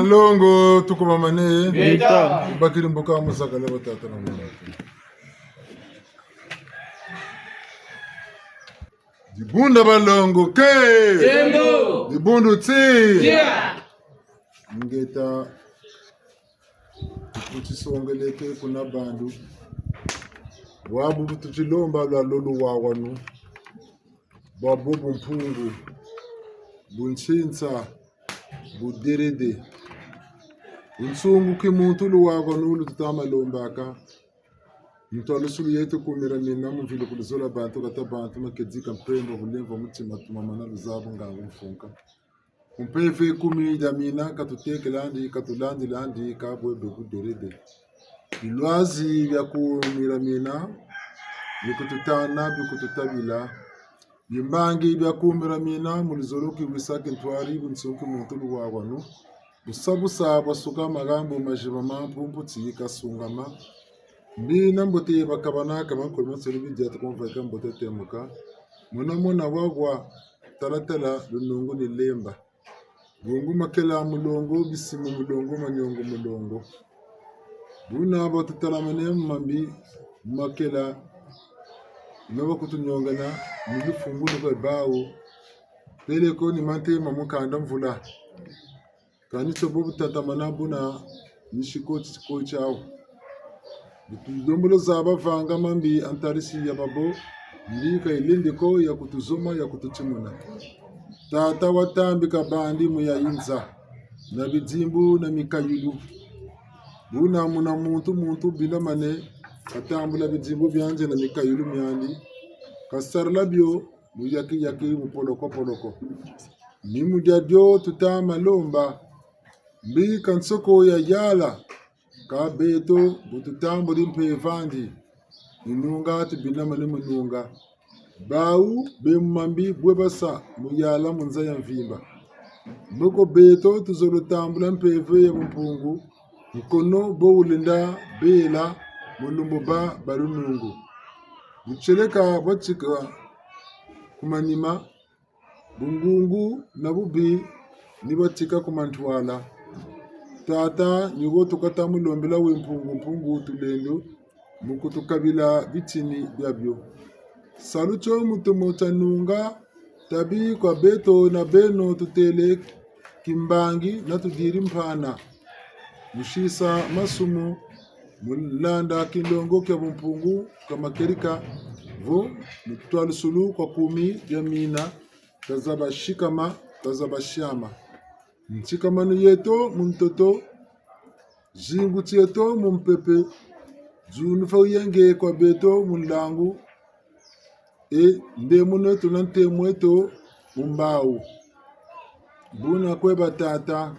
Balongo tukumamane Geta bakiri mbuka musakala batata na mwana. Dibunda balongo ke Tendo dibundu tsi Tia ngeta kuchisongeleke kuna bandu wabu tuchilomba lwa lolu wawanu babobu mpungu bunchinsa buderede unsungu kimuntu luwawanu lututama lombaka mtwalo sulu yetu kumira mina muvile kulizola bantu kata bantu makedzika mpembo bulemva mutima tumamana luzabo ngangu mfunka umpeve kumida mina katuteke landi katulandi landi kabwebe kuderede ilwazi vya kumira mina vikututana vikututabila yimbangi vya kumira mina mulizoloki wisake ntwari bunsunku muntu luwawanu busabusa basuka magambo majiba mampumpu tsika sungama mbina mbote bakabana kama kolma tseli bijata konveka mbote temuka muna wagwa talatala lunungu ni lemba gungu makela mulongo bisimu mulongo manyongo mulongo buna batutala mane mambi makela naba kutunyongana nilifungulu kwa bawo pele ko ni mante mamukanda mvula kani tobo tatamana buna nishiko tsiko chao Dombolo zaba vanga mambi antarisi ya babo ndika ilinde ko ya kutuzoma ya kutuchimuna tata watambi kabandi muya inza na bijimbu na mikayulu buna muna muntu bila mane katambula bijimbu byanje na mikayulu myandi kasarla byo muyaki mupoloko ni mujadyo tutama lomba mbi kansoko ya yala kabeto bututambo limpevandi inunga tibina mane mununga bau bemambi bwebasa muyala munza ya mvimba mboko beto tuzolotambula mpeve ya mpungu mkono boulinda bela mulumbu ba balunungu bucheleka bachika kumanima bungungu na bubi nibatika kumantwala tata nyugo tukata mulombela mpungu tulendo mukutukabila bitini byabyo salucho mutumo tanunga tabi kwa beto na beno tutele kimbangi na tudiri mpana mushisa masumu mulanda kilongo kya mpungu kama kerika vo mutwalo sulu kwa kumi ya mina tazaba shikama tazaba shama mchikamano yeto muntoto zingu tieto mumpepe zunufa yenge kwa beto munlangu ndemuno tunante mweto mumbau buna kweba tata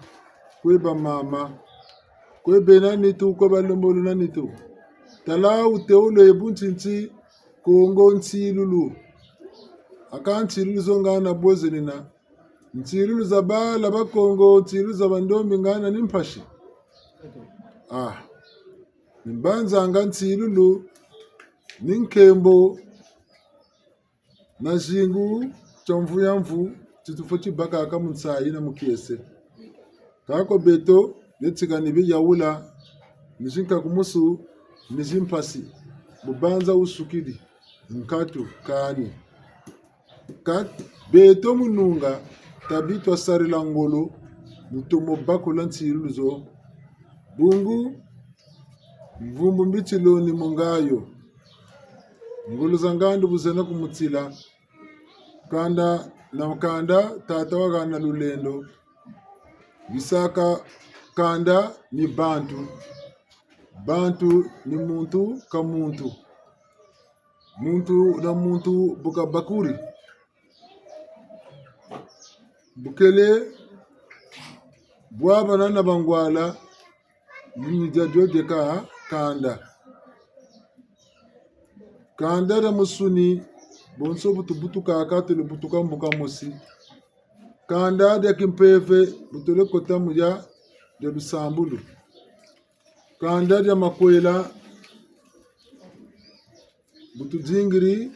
kweba mama kwebe nanitu kweba lombolo nanitu tala uteulo ebunchinchi kongo nsilulu akanchilulu zongana bozenina nchilulu za bala bakongo nchilulu za bandombi ngana nimpashi nimbanzanga nchilulu ninkembo na jingu chomvu ya mvu chitufo chibaka akamunsayi na mukiese kako beto netika nibi yaula nishinka kumusu nishimpasi bubanza usukidi nkatu kani beto mununga tabitwa sarila ngolo mutomo bakula nchilulu zo bungu mvumbu mbichilo ni mungayo ngolo zangandu buzena kumutila kanda na kanda tata wagana lulendo bisaka kanda ni bantu ni muntu ka muntu na muntu buka bakuri bukele bwaba na bangwala ni jajoje ka kanda da musuni bonso butu kaka tele butuka mbuka mosi kanda da kimpeve butole kota muja de bisambulu kanda da makwela butu jingiri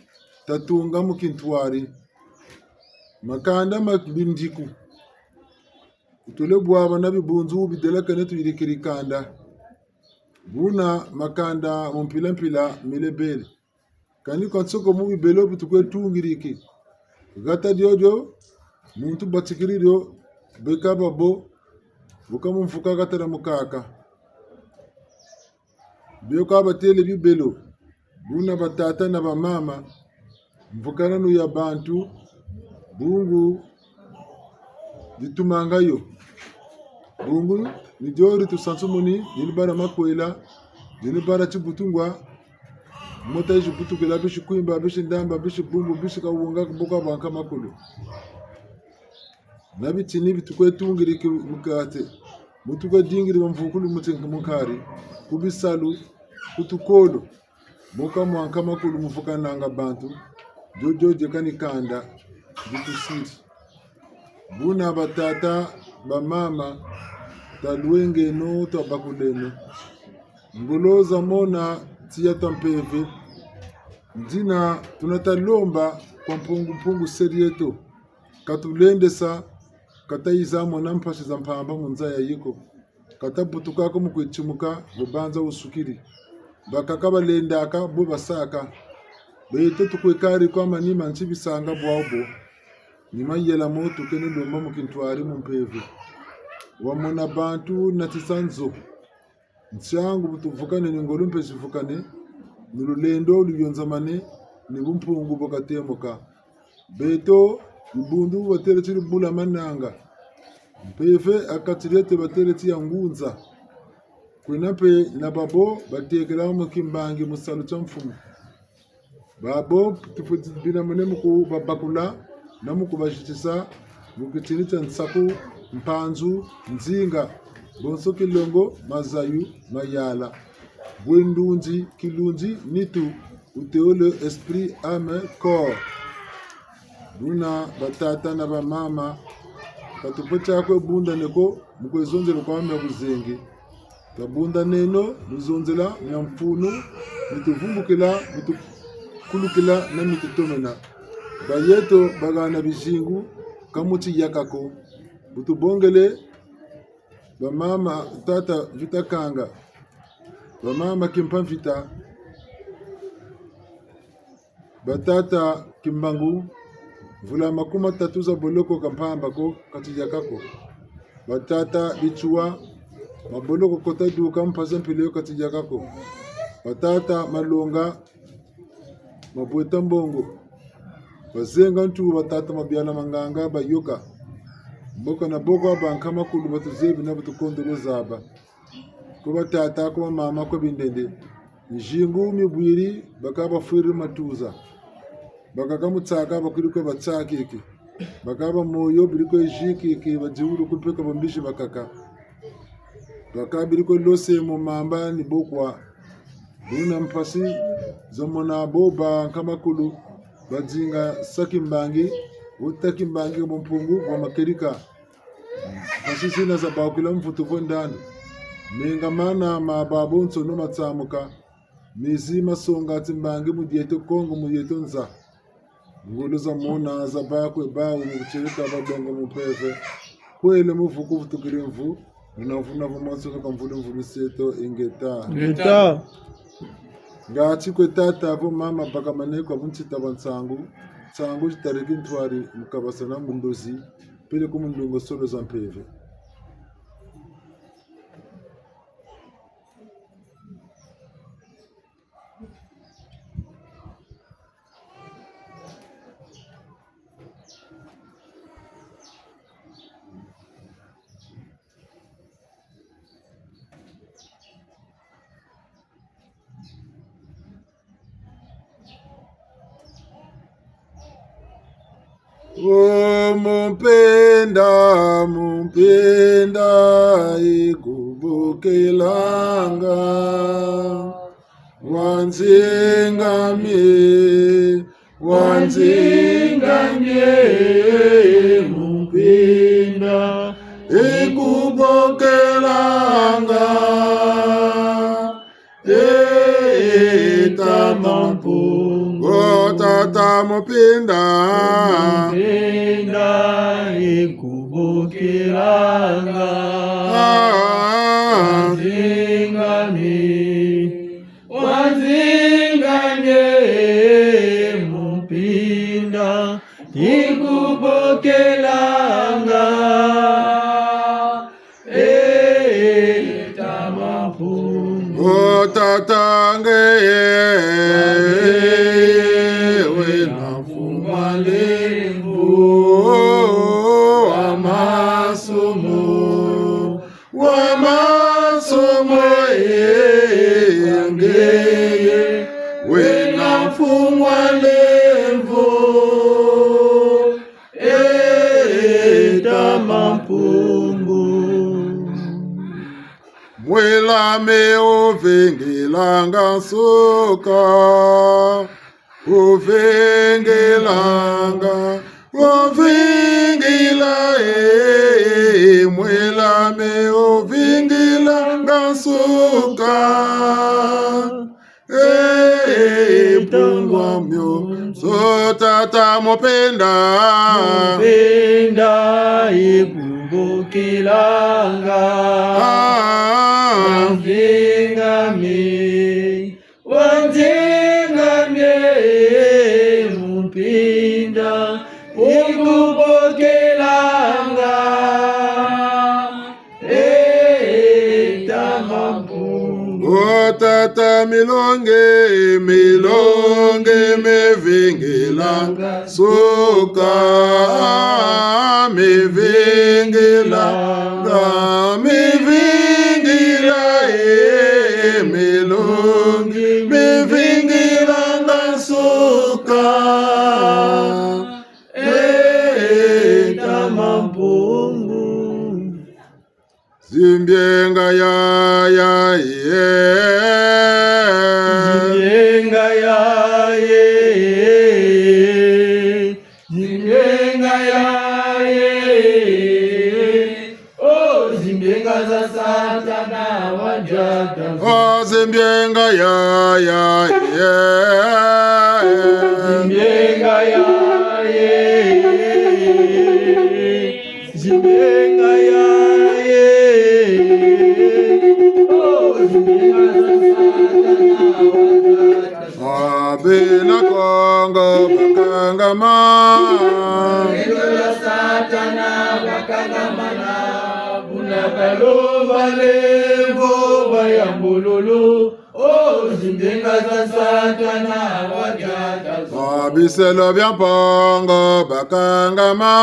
tatunga mukintwari makanda makbindiku utole bwaba na bibunzu bidelekane tuyirikiri kanda buna makanda mpila milebele kani konsoko mu bibelo bitukwe tungiriki gata diojo muntu batsikiririo bekaba bo bukamu mfuka gatara mukaka bioka batele bibelo buna batata na bamama mvukananu ya bantu bungu ditumangayo bungu nijori tusansumuni nilibara makwela nilibara chibutungwa mota jibutukela bishi kuimba bishi ndamba bishi bungu bishi kawunga kuboka banka makulu nabitini bitukwe tungiriki mukate mutukwe dingiri bamvukulu mutenga mukari kubisalu kutukolo moka mwanka makulu mufukananga bantu jojo kani kanda bitusiri buna batata bamama talwenge no tabakuleno ngoloza mona tia tampeve ndina tunatalomba kwa mpungu serieto katulendesa kataiza mona mpashi za mpamba munzaya yiko katabutukako mukwichimuka bubanza usukiri bakakaba lendaka bo basaka bete tukwekari kwa manima nchibisanga bwabo nima yela moto kene lomba mukintwari mumpeve wamona bantu natisanzo nchangu butuvukane ningolo mpe sivukane nululendo luyonzamane nibumpungu bokatemoka beto ibundu batere chiri bula mananga mpeve akatirete batere tia ngunza kwenape na babo batekela mukimbangi musalu cha mfumu babo tufutibina mune muku babakula na muku bashitisa mukitinita nsaku mpanzu nzinga bonso kilongo mazayu mayala bwendunji kilunji nitu uteole esprit ame corps duna batata na bamama katupocha kwe bunda neko mukwezonzela kwa mya buzengi kabunda neno muzonzela nyamfunu mituvumbukila mitukulukila na mitutomena bayeto bagana bishingu kamuti yakako butubongele bamama tata vitakanga bamama kimpamvita batata kimbangu vula makuma tatuza boloko kampamba ko katiyakako batata bichua maboloko kota duka mpasa mpileo katiyakako batata malonga mabweta mbongo bazenga ntu batata mabiana manganga bayoka mboka na boko abanka makulu batuzebi na butukondolo zaba kuba tata kuba mama ko bindende njingu mibwiri bakaba fuiri matuza bakaka mutsaka bakiriko batsakiki bakaba moyo biriko ejiki bajiuru kupeka bambishi bakaka bakabiriko lose mu mamba ni bokwa buna mpasi zomona boba kamakulu bajinga sakimbangi utakimbangi mumpungu wa makerika pasisi na zabakula mfutuko ndani mengamana mababo nsono matsamuka mizi masonga timbangi mudieto kongo mudieto nza ngulu za mona zabakwe bawo mukuchirika badongo mupeve kwele muvuku vutukirimvu unavuna vumatsono kamvulu mvumiseto ingeta ngati kwetata avo mama baka maneko munchita bansangu tsangu chitariki ntwari mukabasana mundozi pele kumundungo solo za mpeve Oh, mumpenda ikubukelanga wanzingamye mumpenda ikubukelanga tata mupinda ikubukelanga kilanga wanzinganye Mumpinda tikupokelanga Tamapungu Tatange Mwelame uvengelanga soka, uvengelanga, uvengela mwelame uvengelanga soka, pungwa myo, so tata mopenda, ikumbukilanga wanzingame Mumpinda ikupokelanga Tamapungu Tata milonge mevingelanga soka mevingelanga milonge mevingelanga soka Tamapungu Zimbyenga ya Zimbyenga ya Zimbyenga ya Oh zimbyenga za Satana wajata Oh zimbyenga ya Zimbyenga ya Zimbyenga ya Abena Kongo bakangama Ndola Satana bakangamana Kuna balova levo bayambululu Oh zimbyenga za Satana wajata Abiselo byampongo bakangama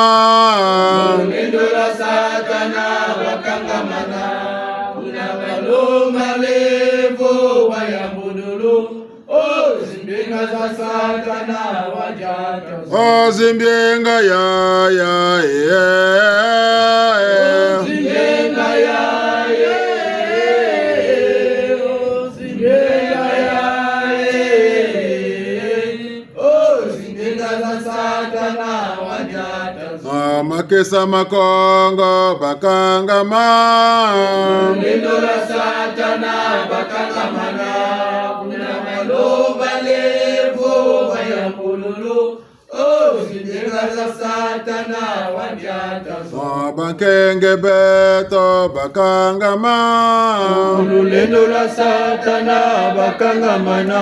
Ndola Satana bakangamana Kuna balova levo bayambululu Oh zimbyenga za Satana wajata Oh zimbyenga ya Zimbyenga ya Oh zimbyenga ya Oh zimbyenga za Satana wajata Makesa makongo bakangama Neno la Satana bakangamana Kuna maloba levo bayambululu Oh zimbyenga za Satana wajata Bankenge beto bakangama Neno la Satana bakangamana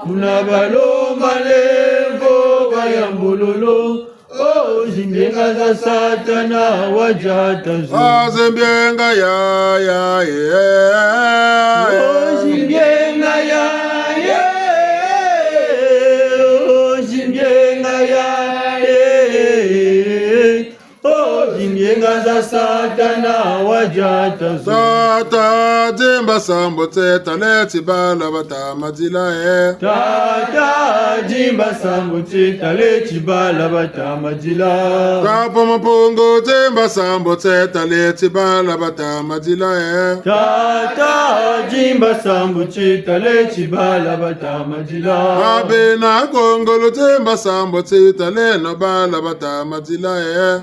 Kuna balomba levo bayambululu Oh zimbyenga za Satana wajata Zimbyenga ya Oh zimbyenga ya Oh zimbyenga ya Oh zimbyenga za Satana wajata Tata jimba sambo teta leti bala batamazila Tata jimba sambo teta leti bala batamazila Kapo mapungu jimba sambo teta leti bala batamazila Tata jimba sambo teta leti bala batamazila Abena kongolo jimba sambo teta leno bala batamazila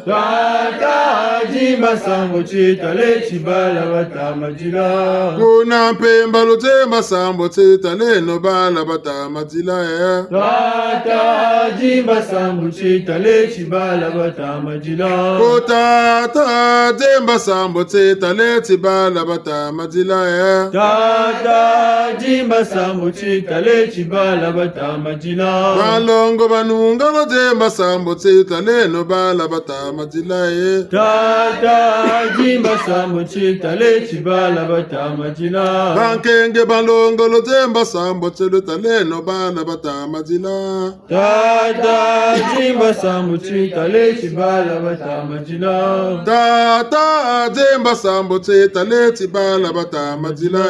Tata jimba sambo teta leti bala batamazila Kuna mpemba lutemba sambo teta leno bala batamazila Tata jimba sambu chita lechi bala batamazila. Tata jimba sambo teta lechi bala batamazila Tata jimba sambu chita lechi bala batamazila. Balongo banunga lutemba sambo teta leno bala batamazila Tata jimba sambu chita lechi bala batamazila. Bankenge balongo lutemba sambo teta leno bala batamazila Tata jimba sambu chita lechi bala batamazila. Tata jimba sambo teta lechi bala batamazila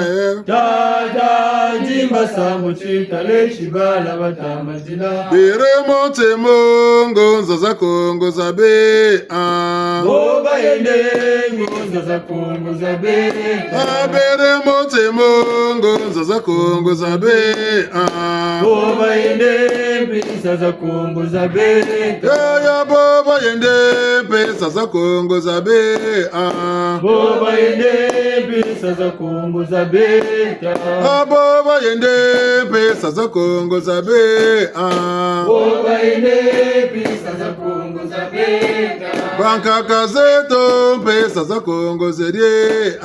Tata jimba sambu chita lechi bala batamazila. Bere mote mongo nzaza kongo zabe Boba yende ngonza za Kongo zabe. Bere mote mongo nzaza kongo zabe Boba yende pesa za Kongo zabe. Ya boba yende pesa za kongo zabe Boba yende pesa za Kongo zabe. Boba yende pesa za kongo zabe Boba yende pesa za Kongo zabe. Banka kazeto pesa za kongo zerie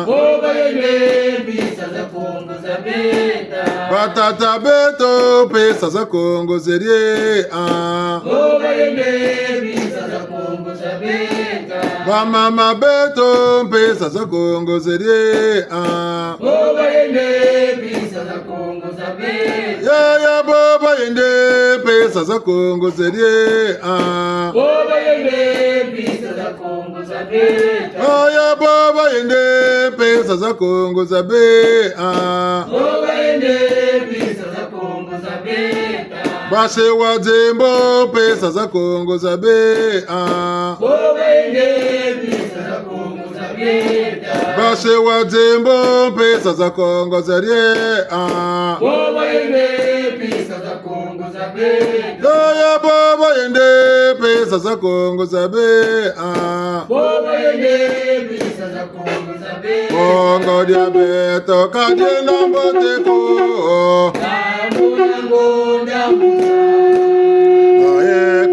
Boba yende pesa za Kongo zabe. Batata beto pesa za kongo zerie Boba yende pesa za Kongo zabe. Bamama beto pesa za kongo zerie Boba yende pesa za Kongo zabe. Ya boba yende pesa za kongo zerie Boba yende pesa za Kongo zabe. Ya boba yende pesa za kongo zabe Boba yende pesa za Kongo zabe. Bashe wa zembo pesa za kongo zabe Boba yende pesa za Kongo zabe. Bashe wa zembo pesa za kongo zerie Boba yende pesa za Kongo zabe. Ya boba yende pesa za kongo zabe Boba yende pesa za Kongo zabe. Kongo diabeto kadena mboteko Damu nango damu.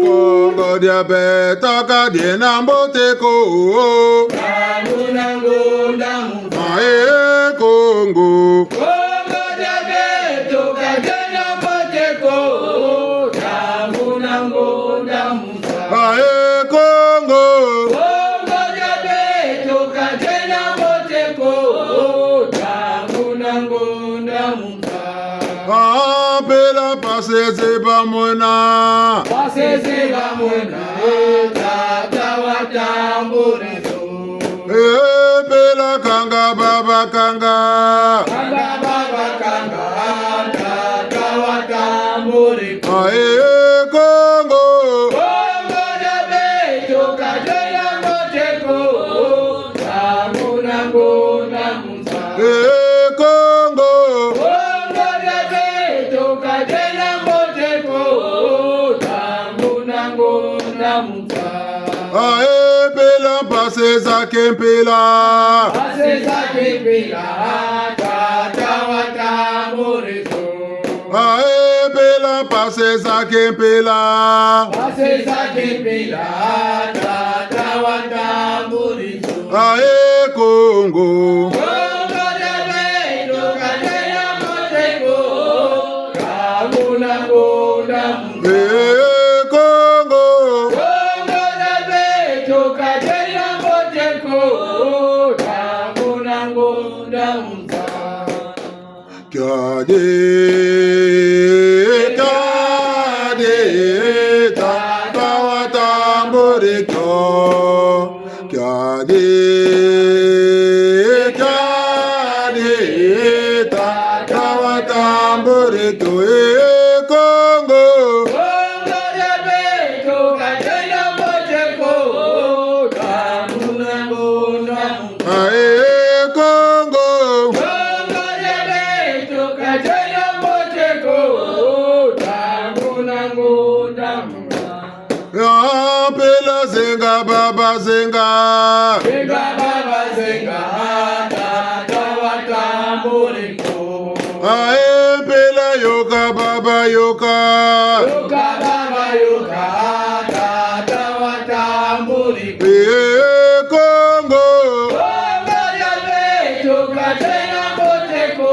Kongo diabeto kadena mboteko Damu nango damu. Kongo Kongo diabeto kadena mboteko. Damu nango damu. Kongo Kongo diabeto kadena mboteko. Damu nango damu. Pela paseze bamona Paseze bamona. Tata watamburezo. Pela kanga baba kanga Kanga baba kanga. Tata watamburezo. Kongo Kongo diabeto kadena mboteko. Damu nango damu. Kongo Kongo diabeto kadena mboteko. Damu nango damu. Pela paseza kempela Paseza kipila. Tata watamburezo. Pela paseza kempela Paseza kipila. Tata watamburezo. Kongo Kongo diabeto kadena mboteko. Damu nango damu. Kongo Kongo diabeto kadena mboteko. Damu nango damu. Kade tata watambore Kade tata watambore Kongo Kongo diabeto kadena mboteko. Damu nango damu. Kongo Kongo diabeto kadena mboteko. Damu nango damu. Pela zenga baba zenga Zenga baba zenga. Tata watamburezo. baba yoka. Yoka baba yoka, tata watambuli. Kongo. Kongo yabe, toka tena moteko,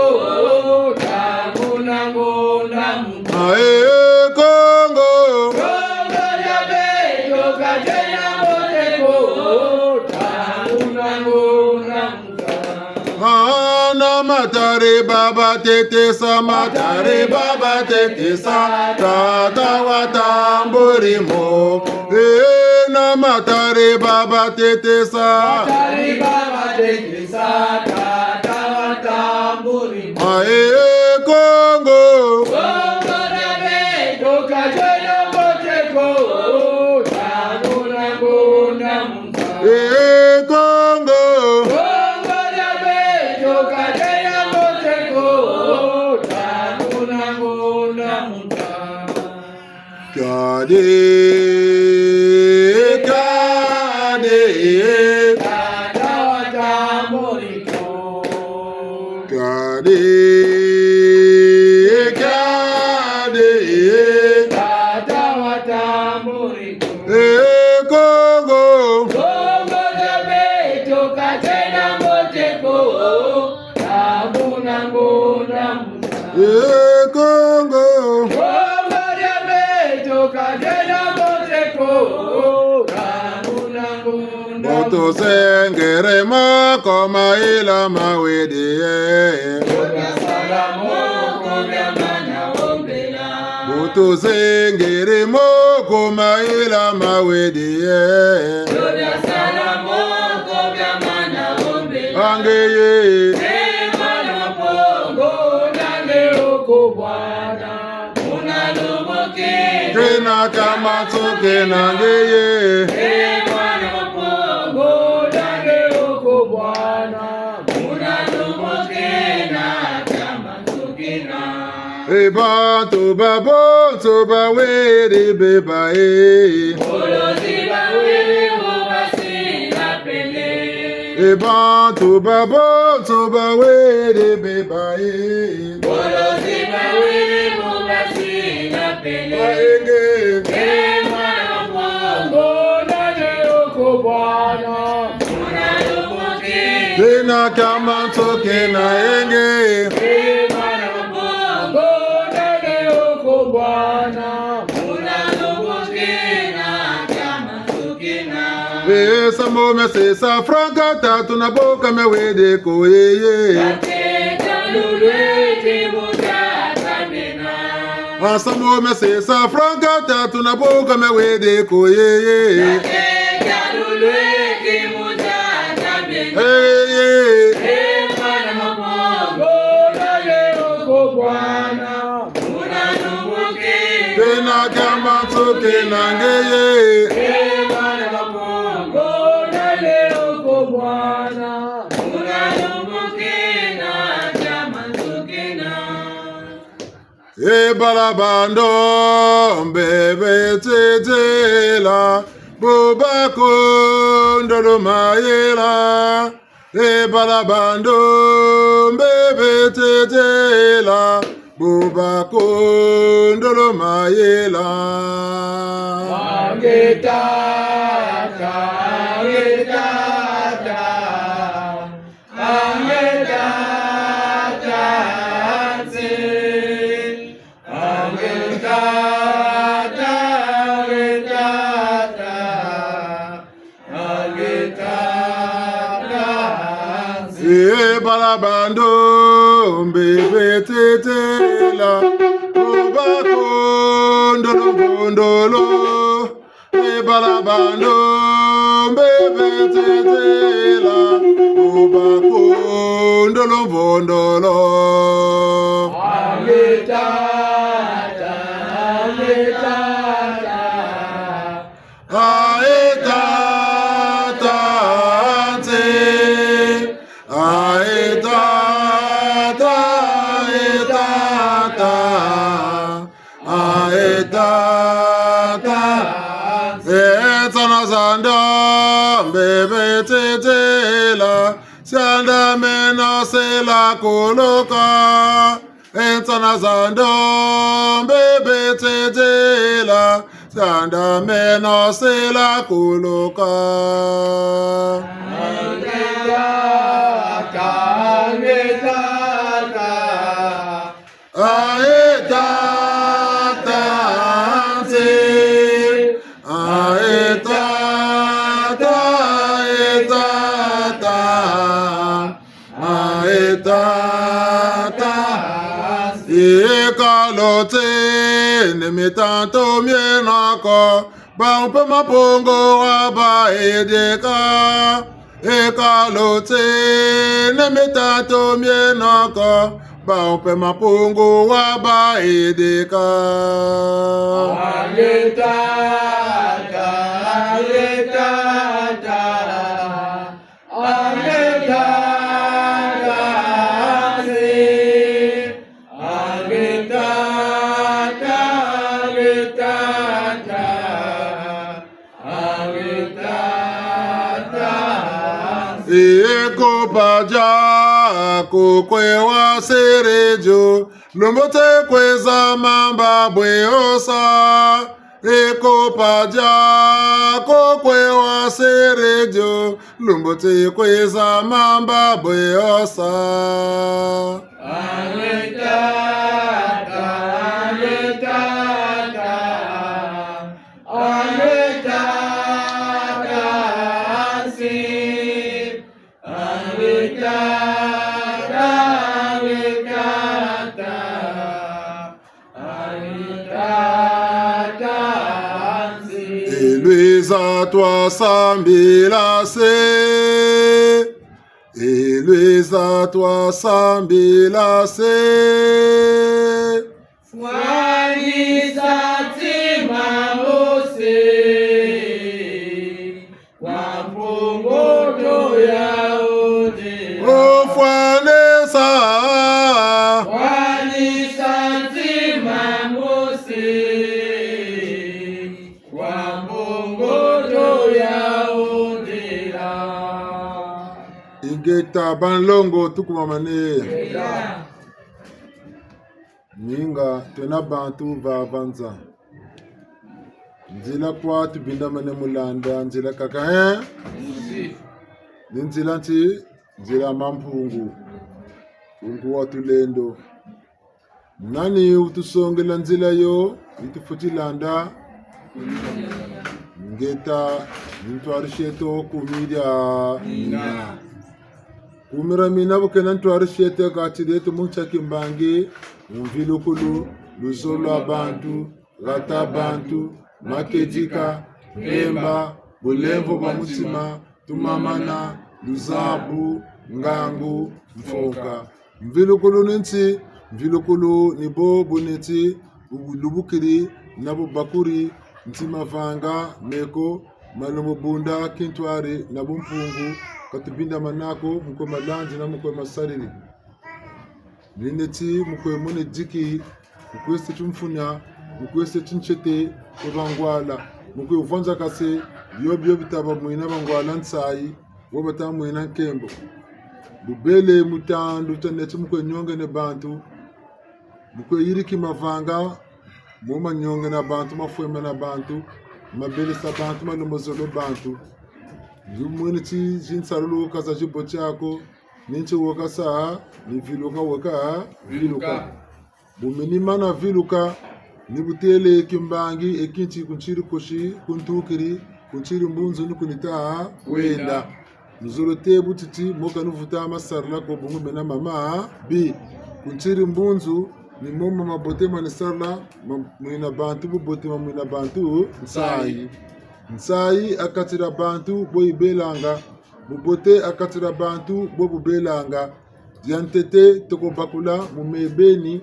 takuna ngona muka. Kongo. Kongo yabe, toka tena moteko, takuna ngona muka. Ana matare baba tetesa, matare baba tetesa, tata watamburi mo. Na matare baba tetesa, Matare baba tetesa, tata watamburi mo. Kongo. Kongo yabe, toka tena moteko, takuna ngona muka. Kongo. Kongo yabe, toka tena moteko, takuna ngona muka. Kade, kade, Tata watambuliko. kade, kade, Tata watambuliko. Kongo. Kongo yabe, toka tena moteko, takuna ngona muka. Kongo. Kongo yabe, toka tena moteko, takuna ngona Boto sengere makoma ila mawedie. Boto sengere makoma ila mawedie. Angeye. Kena kama toke nangeye. Bantu babonto bawere bebae. Bantu babonto bawere bebae. Tena kama toke na enge. Samo me se sa franca tatu na boka me wede koyeye. Samo me se sa franca tatu na boka me wede koyeye. Tena kama toke nangeye. Balabando bebe tetela bobako ndolo mayela. Balabando bebe tetela bobako ndolo mayela. Angetata, angetata, angetata, angetata, angetata. Balabando bebe tetela bobako ndolo bondolo. Balabando bebe tetela bobako ndolo bondolo. Angetata, angetata, Aetata, aetata, aetata. Etana zanda bebe tetela, sanda mena se la koloka. Etana na zando bebe tetela sanda meno sela kuluka Nimitanto mienako ba upe mapongo aba edeka ekalote nimitanto mienako ba upe mapongo aba edeka Eko paja kukwewa serejo lumbote kweza mamba bweosa Eko paja kukwewa serejo lumbote kweza mamba bweosa Eluisa toi sambila se Eluisa toi sambila se Swani satima mose Wampungoto ya ode O fwanesa Swani satima mose Wampungoto ya ode Ingeta banlongo tukumamane Ninga tena bantu vavanza Nzila kwa tubinda mane mulanda nzila kaka Nzila nti nzila mampungu Ungu watulendo Nani utusongela nzila yo itufutilanda Ngeta ntuarisheto kumidia mina Kumira mina bukena ntuarisheto katidetu muncha kimbangi Mvilukulu, luzolo abantu, gata abantu, makedika, bemba, bulemvo bamutima, tumamana, luzabu, ngangu, mfoka. Mvilukulu ninti, mvilukulu nibo buneti, lubukiri, nabu bakuri, ntima vanga, meko, malumu bunda, kintuari, nabu mpungu, katubinda manako, mkwe malanji na mkwe masarili. Lineti mukwe mune diki mukwe se tumfunya mukwe se tunchete kubangwala mukwe uvanza kase yobi bitaba muina bangwala nsai wobata muina kembo bubele mutandu taneti mukwe nyonge ne bantu mukwe yiriki mavanga muma nyonge na bantu mafwema na bantu mabele sa bantu malumozolo bantu yumune ti jinsarulo kaza jibochako Ninche woka saa, ni viluka woka, viluka. Bumini mana viluka, ni butele kimbangi, ekinchi kunchiri koshi, kuntukiri, kunchiri mbunzu nukunita, wenda. Nuzolo tebu titi, moka nufuta masarla kwa bungu mena mama, bi. Kunchiri mbunzu, ni moma mabote manisarla, mwina bantu, bubote mwina bantu, nsai. Nsai akatira bantu, boi belanga. Bubote akatira bantu bobu belanga diantete toko bakula mumebeni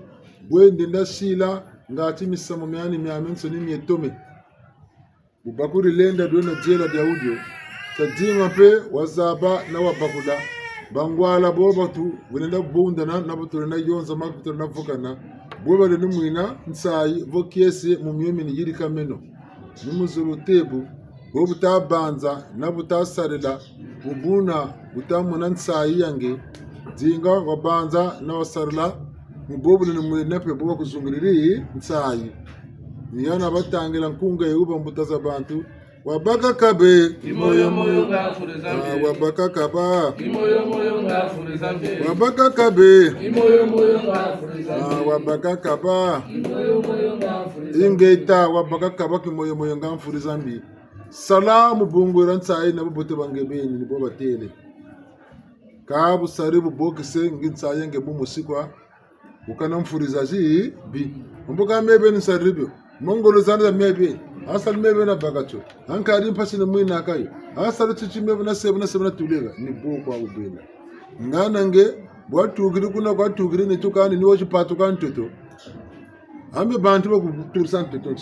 bwende ndashila ngati misamo myani myamenso ni myetome bubakuri lenda dona jela dia audio tadima pe wazaba na wabakula bangwala bobatu wenenda bundana na butulena yonza makutulena vukana bwebale numwina nsai vokiese mumyemini yiri kameno numuzuru tebu bobutabanza na butasarela ubuna butamuna nsai yange zinga wabanza na wasarla mubobu ni mwenepe boba kuzungiriri nsayi niyana batangira nkunga yuba mbutaza bantu wabaka kabe imoyo moyo ngafuriza mbe wabaka kaba imoyo moyo ngafuriza mbe wabaka kabe imoyo moyo ngafuriza mbe wabaka kaba imoyo moyo ngafuriza ingeta wabaka kaba kimoyo moyo ngafuriza mbi salamu bungwera nsayi nabo bote bangebeni nibo batele kabu saribu bokise ngitsaye ngebu musikwa ukana mfuriza ji bi mbuka mebe ni saribu mongolo zanda mebe asal mebe na bagacho ankari mpasi na mwina kayo asal chichi mebe na sebe na tulega ni bo kwa ubela ngana nge bwatugiri kuna kwatugiri ni tukani ni wochi patukani toto ambe bantu ba kutursan toto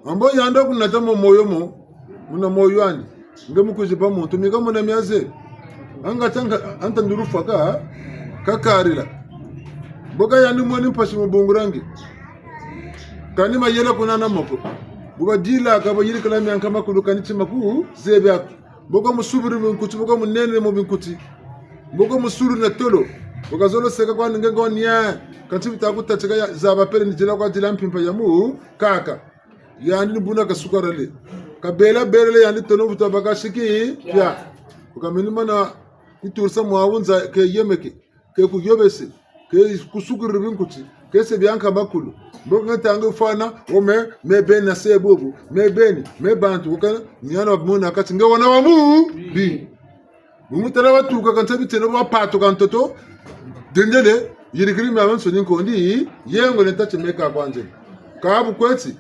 ambo yanda kuna tamo moyo mo muna moyo andi nge mukujipa muntu mika muna miaze anga tanga anta ndurufa kakarila boga yandi mwani mpasi mbungurangi kani mayela kuna na moko boga dila akaba yiri kala mianka makulu kani chimaku zebe ak boga musubiri munkuti boga munene mo binkuti boga musuru na tolo boga zolo seka kwa ngengo nya kanti bitakuta chika zaba pele ni jela kwa jela mpimpa yamu kaka yandi buna kasukarale kabela berele yandi tolo butabaka shiki ya ukamini mana kutursa muawunza ke yemeke ke kuyobese ke kusukuru binkuti ke se bianka makulu boga tangu fana ome mebe na sebobu mebeni mebantu ukana nyana muna kati ngawana wa mu bi mumutara watuka kantabi teno wa pato kantoto dendele yirigiri mawan sonin ko ndi yengo ne tache meka kwanje kabu kweti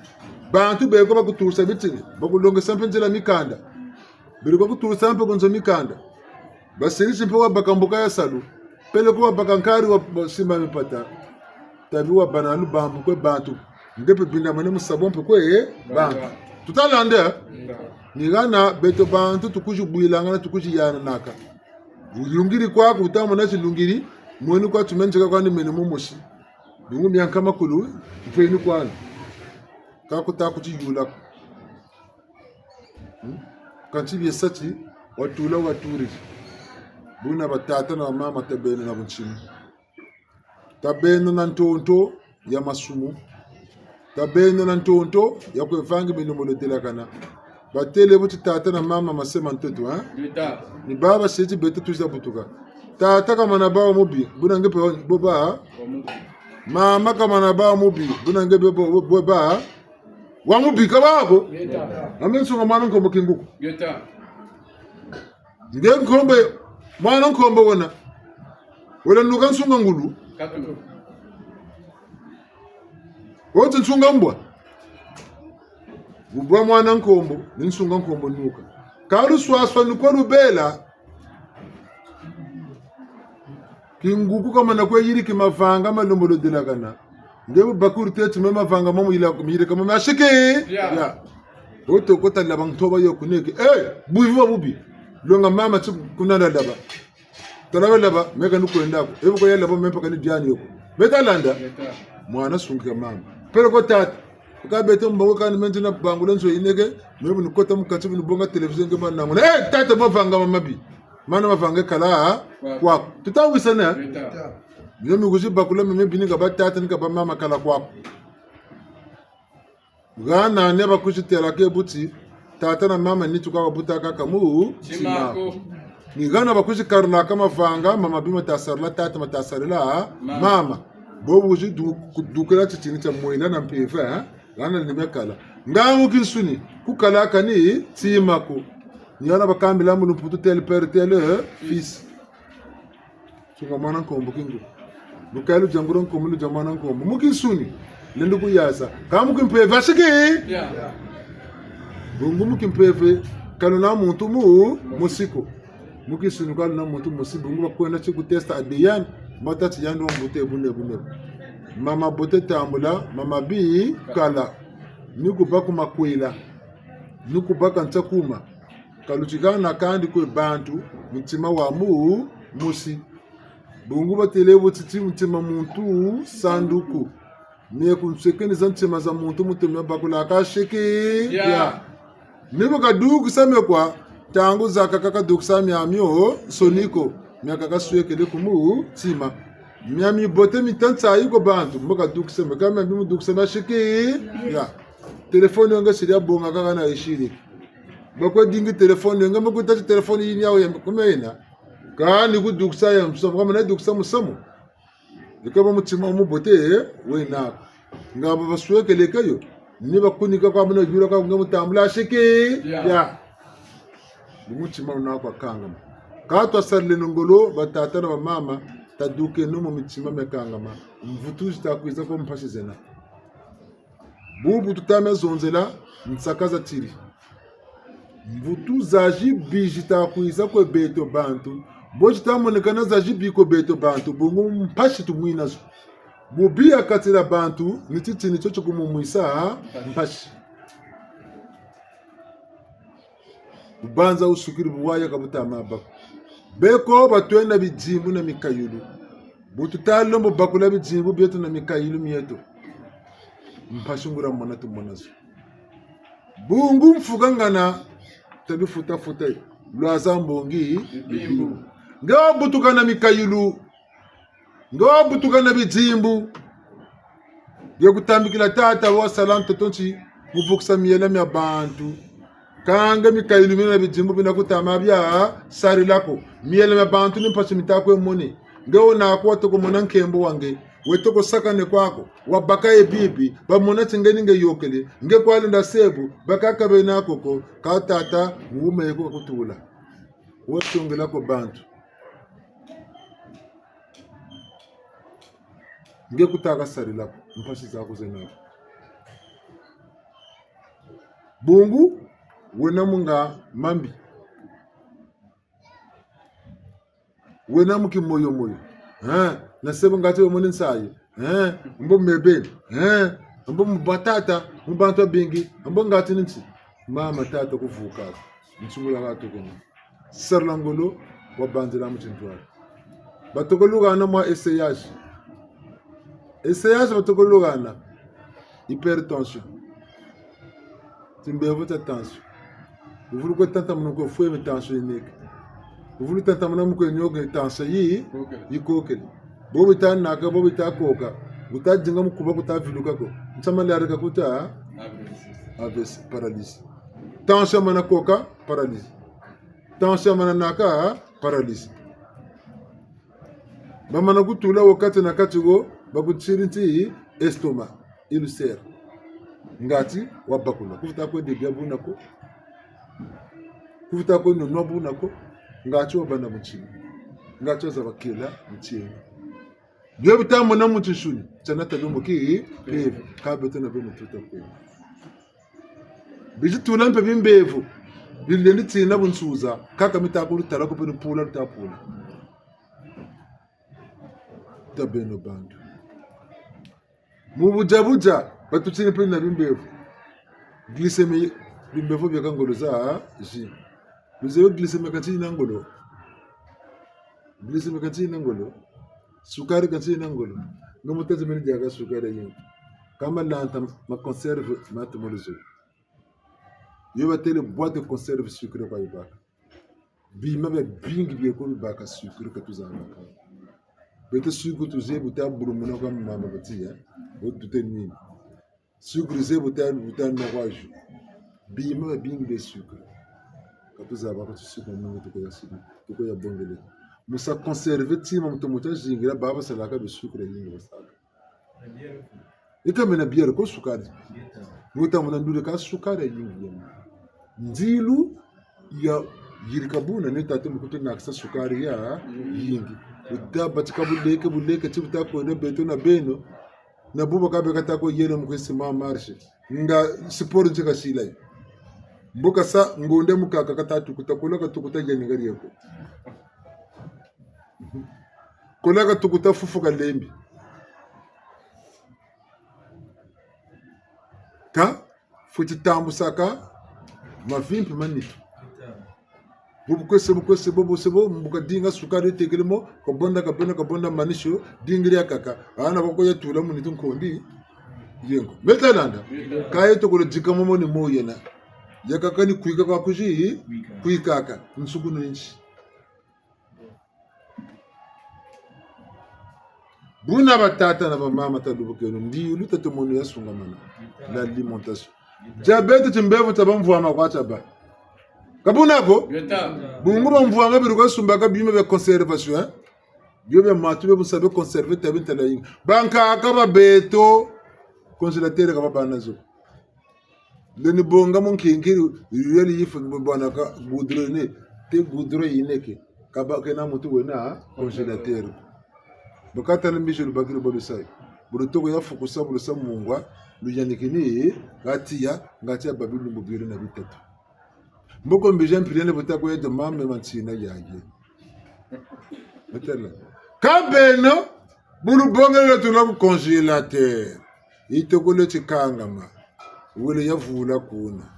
bantu bego bakutursa bitini bakulonga sampenjela mikanda biriko kutursa sampe gonzo mikanda basirisi mpo bakambuka ya salu pele ko bakankari wa simba mipata tabi wa banalu bambu kwe bantu ndepe binda mane musabompe kwe bantu tutalande nigana beto bantu tukuju builanga na tukuju yana naka ulungiri kwa kutama na chilungiri mwenu kwa tumenjeka kwa ni mene mumoshi dungu miyanka makulu mfeni kwa kakuta kutijula kanchibi yesati watula waturi buna batata na mama tabene na bunchimu tabeno na ntonto ya masumu tabeno na ntonto ya kwevangi binomolo telakana batele buti tata na mama masema ntoto ha ni baba seti bete tuza butuka tata kama na baba mubi buna ngepe boba mama kama na baba mubi buna ngepe boba wa mubi kabako amenso ngomana nkombo kinguko ngenkombe mwana nkombo wona nuka nsunga ngulu wote nsunga mbwa ubwa mwana nkombo ninsunga nkombo nuka kalu swaswa nuko rubela kinguku kama na kweyiri kimavanga malombolo dilagana ngebu bakuri tete mema vanga mamu ila kumire kama mashike ya wote kota labang toba yo kuneke buivu bubi longa mama tsu kunana daba talawe laba meka nukwendako ebuko yalla bo mempa kani diani yoko betalanda mwana sunga mama pero ko tata ka beto mbango kan mentena bangulen so inege mebu nukota mukati bu bonga television ngema nango tata bo vanga mama bi mana mavanga kala kwa tutawisana yomi guji bakula meme bininga batata nika ba mama kala kwa gana ne bakushi terake buti tata na mama ni tukawa butaka kamu chimako ni gana bakushi karna kama vanga mama bima tasarla tata matasarla mama bobu guji dukela chini cha moina na mpeva gana nimekala ngamu kinsuni kukala kani chimako nyana bakambila mu putu tel père tel fils sunga mwana nkombo kingu bukalu jamburon komulu jamana nkombo mukinsuni lendo kuyasa kamu kimpeva shiki bungu mukimpeve kalona muntu musiko mukisuni kalona muntu musibo bungu bakwenda chiku testa adiyan matati yando mbute bune mama bote tambula mama bi kala niku baku makwela niku baka ntakuma kaluchikana kandi kwe bantu mtima wa musi bungu batelebu titi mtima muntu sanduku niye kunsekeni za ntima za muntu mtima bakula kashiki ya nipo kaduku same kwa tangu za kakaka duku same amyo soniko miaka kasuye kele kumu tima miami bote mitansa yuko bantu mboka dukse kama mimi dukse na shiki ya telefone yanga siria bonga kaka na ishiri bako dingi telefone yanga mko tati telefone yini yao kumena kani ku duksa ya msomo kama na duksa musomo likaba mutima mu bote we na ngaba basweke lekayo ni bakunika kwa mna jura kwa ngamutambula shiki ya mutima na kwa kanga kato sarle ngolo batata na mama taduke no mu mitima mekangama mvutu zitakwiza ko mpashi zena bubu tutame zonzela nsakaza tiri mvutu zaji bijita kuiza ko beto bantu bojitamonekana zaji biko beto bantu bungu mpashi tumwinazo bubi akatira bantu nititini chocho kumumwisa mpashi ubanza usukiri buwaya kabutama bako beko batwenda bijimbu na mikayulu bututalo mbo bakula bijimbu byetu na mikayulu mieto mpashungura mona tumonazo bungu mfugangana tabifuta futa lwaza mbongi bimbu ngawa butuka na mikayulu ngawa butuka na bijimbu byekutambikila tata wa salam totonchi muvukisa miela mya bantu kanga mikayulu mina bijimbu bina kutama bya sari lako miela mya bantu nimpashi mitako emoni ngawo nakwa toko mona nkembo wange wetoko sakane kwako wabaka ebibi bamona tsingeni nge yokele nge kwali nda sebu bakaka bena koko ka tata ngume ko kutula wotongela ko bantu nge kutaka sari lako mpashi zako zenako bungu wena munga mambi wena muki moyo moyo na sebo ngati omoni nsayi mbo mebeni mbo mbatata mbantu bingi mbo ngati nti mama tata kuvuka nsungula gato kono sarlangolo wabanzira mutintwala batokoluga mwa essayage batokoluga hypertension timbevo ta tension uvulu ko tanta munoko fue tension inek uvulu tanta munoko nyoge tension yi yikokele bobi ta naka bobi ta koka uta jinga mukuba kuta viluka ko nsama larika kuta aves paralyse tension mana koka paralyse tension mana naka paralyse bamana kutula wakati na katigo bakutsirinti estoma ulcer ngati wabakula kufuta ko de biabu nako kufuta ko no nobu nako ngati wabana muchini ngati wazabakila muchini byo bitamo na mutushuni tsanata byo muki peve kabeto na byo mututa ko bijitula mpe bimbevu bilendi tsina bunsuza kaka mitako lutala ko pene pula lutapula tabeno bandu mubujabuja batutsini pene na bimbevu glycemie bimbevu byakangolo za ji bizeyo glycemie kanti nangolo glycemie kanti nangolo sukari kanti nangolo ngamutaze meni jaga sukari yin kama lanta ma conserve matomolizo yoba tele boîte de conserve sucre kwa ibaka bima be bingi bie ko ibaka sucre ka tuzanga ka bete sucre tuze buta burumuna kwa mama batia o dute ni sucre ze buta no kwaju bima be bingi be sucre ka tuzaba ka sucre no to ko yasibi to ko ya bongele musa conserve tima mtomocha jingira baba salaka be sucre yingi basaka ita mena biere ko sukari muta mona ndule ka sukari yingi ndilu ya yirikabuna ne tatu mkuto na kisa sukari ya yingi uda batika buleke chibuta ko ne beto na beno na buba kabe kata ko yele mkwesi ma marche nga siporo nchika shila mboka sa ngonde mukaka katatu kutakola katukuta jeni ngari yako kola katukuta fufuka lembi ka futi tambu saka mavimpi manito bubu kwese bobo sebo mbuka dinga sukari tegelemo kabonda manisho dingiri akaka ana bako ya tula munito nkondi yengo metalanda kaye to ko jika momo ni moyena yakaka ni kuika kwa kuji kuikaka nsugu nchi Buna batata na mama tadubukeno ndi luta to monu ya sunga mana l'alimentation diabète timbevo tabamvwa makwacha ba kabuna ko bungu bamvwa ngabiru ko sumba ka bime be conservation bio be matu be musabe conserver tabinta la yin banka ka ba beto congélateur ka ba banazo leni bonga mon kinkiri yeli yifu bana ka gudro ne te gudro yineke ka ba kena mutu wena congélateur bakata na mbijuru bakiri bodu sai burutogo ya fukusa bulusa mungwa lujanikini ngatia babilu mubiri na bitatu mboko mbijan pilene butako ya mame mansina yaje betela kabeno bulu bongela tula ku congélateur itokole chikangama wele yavula kuna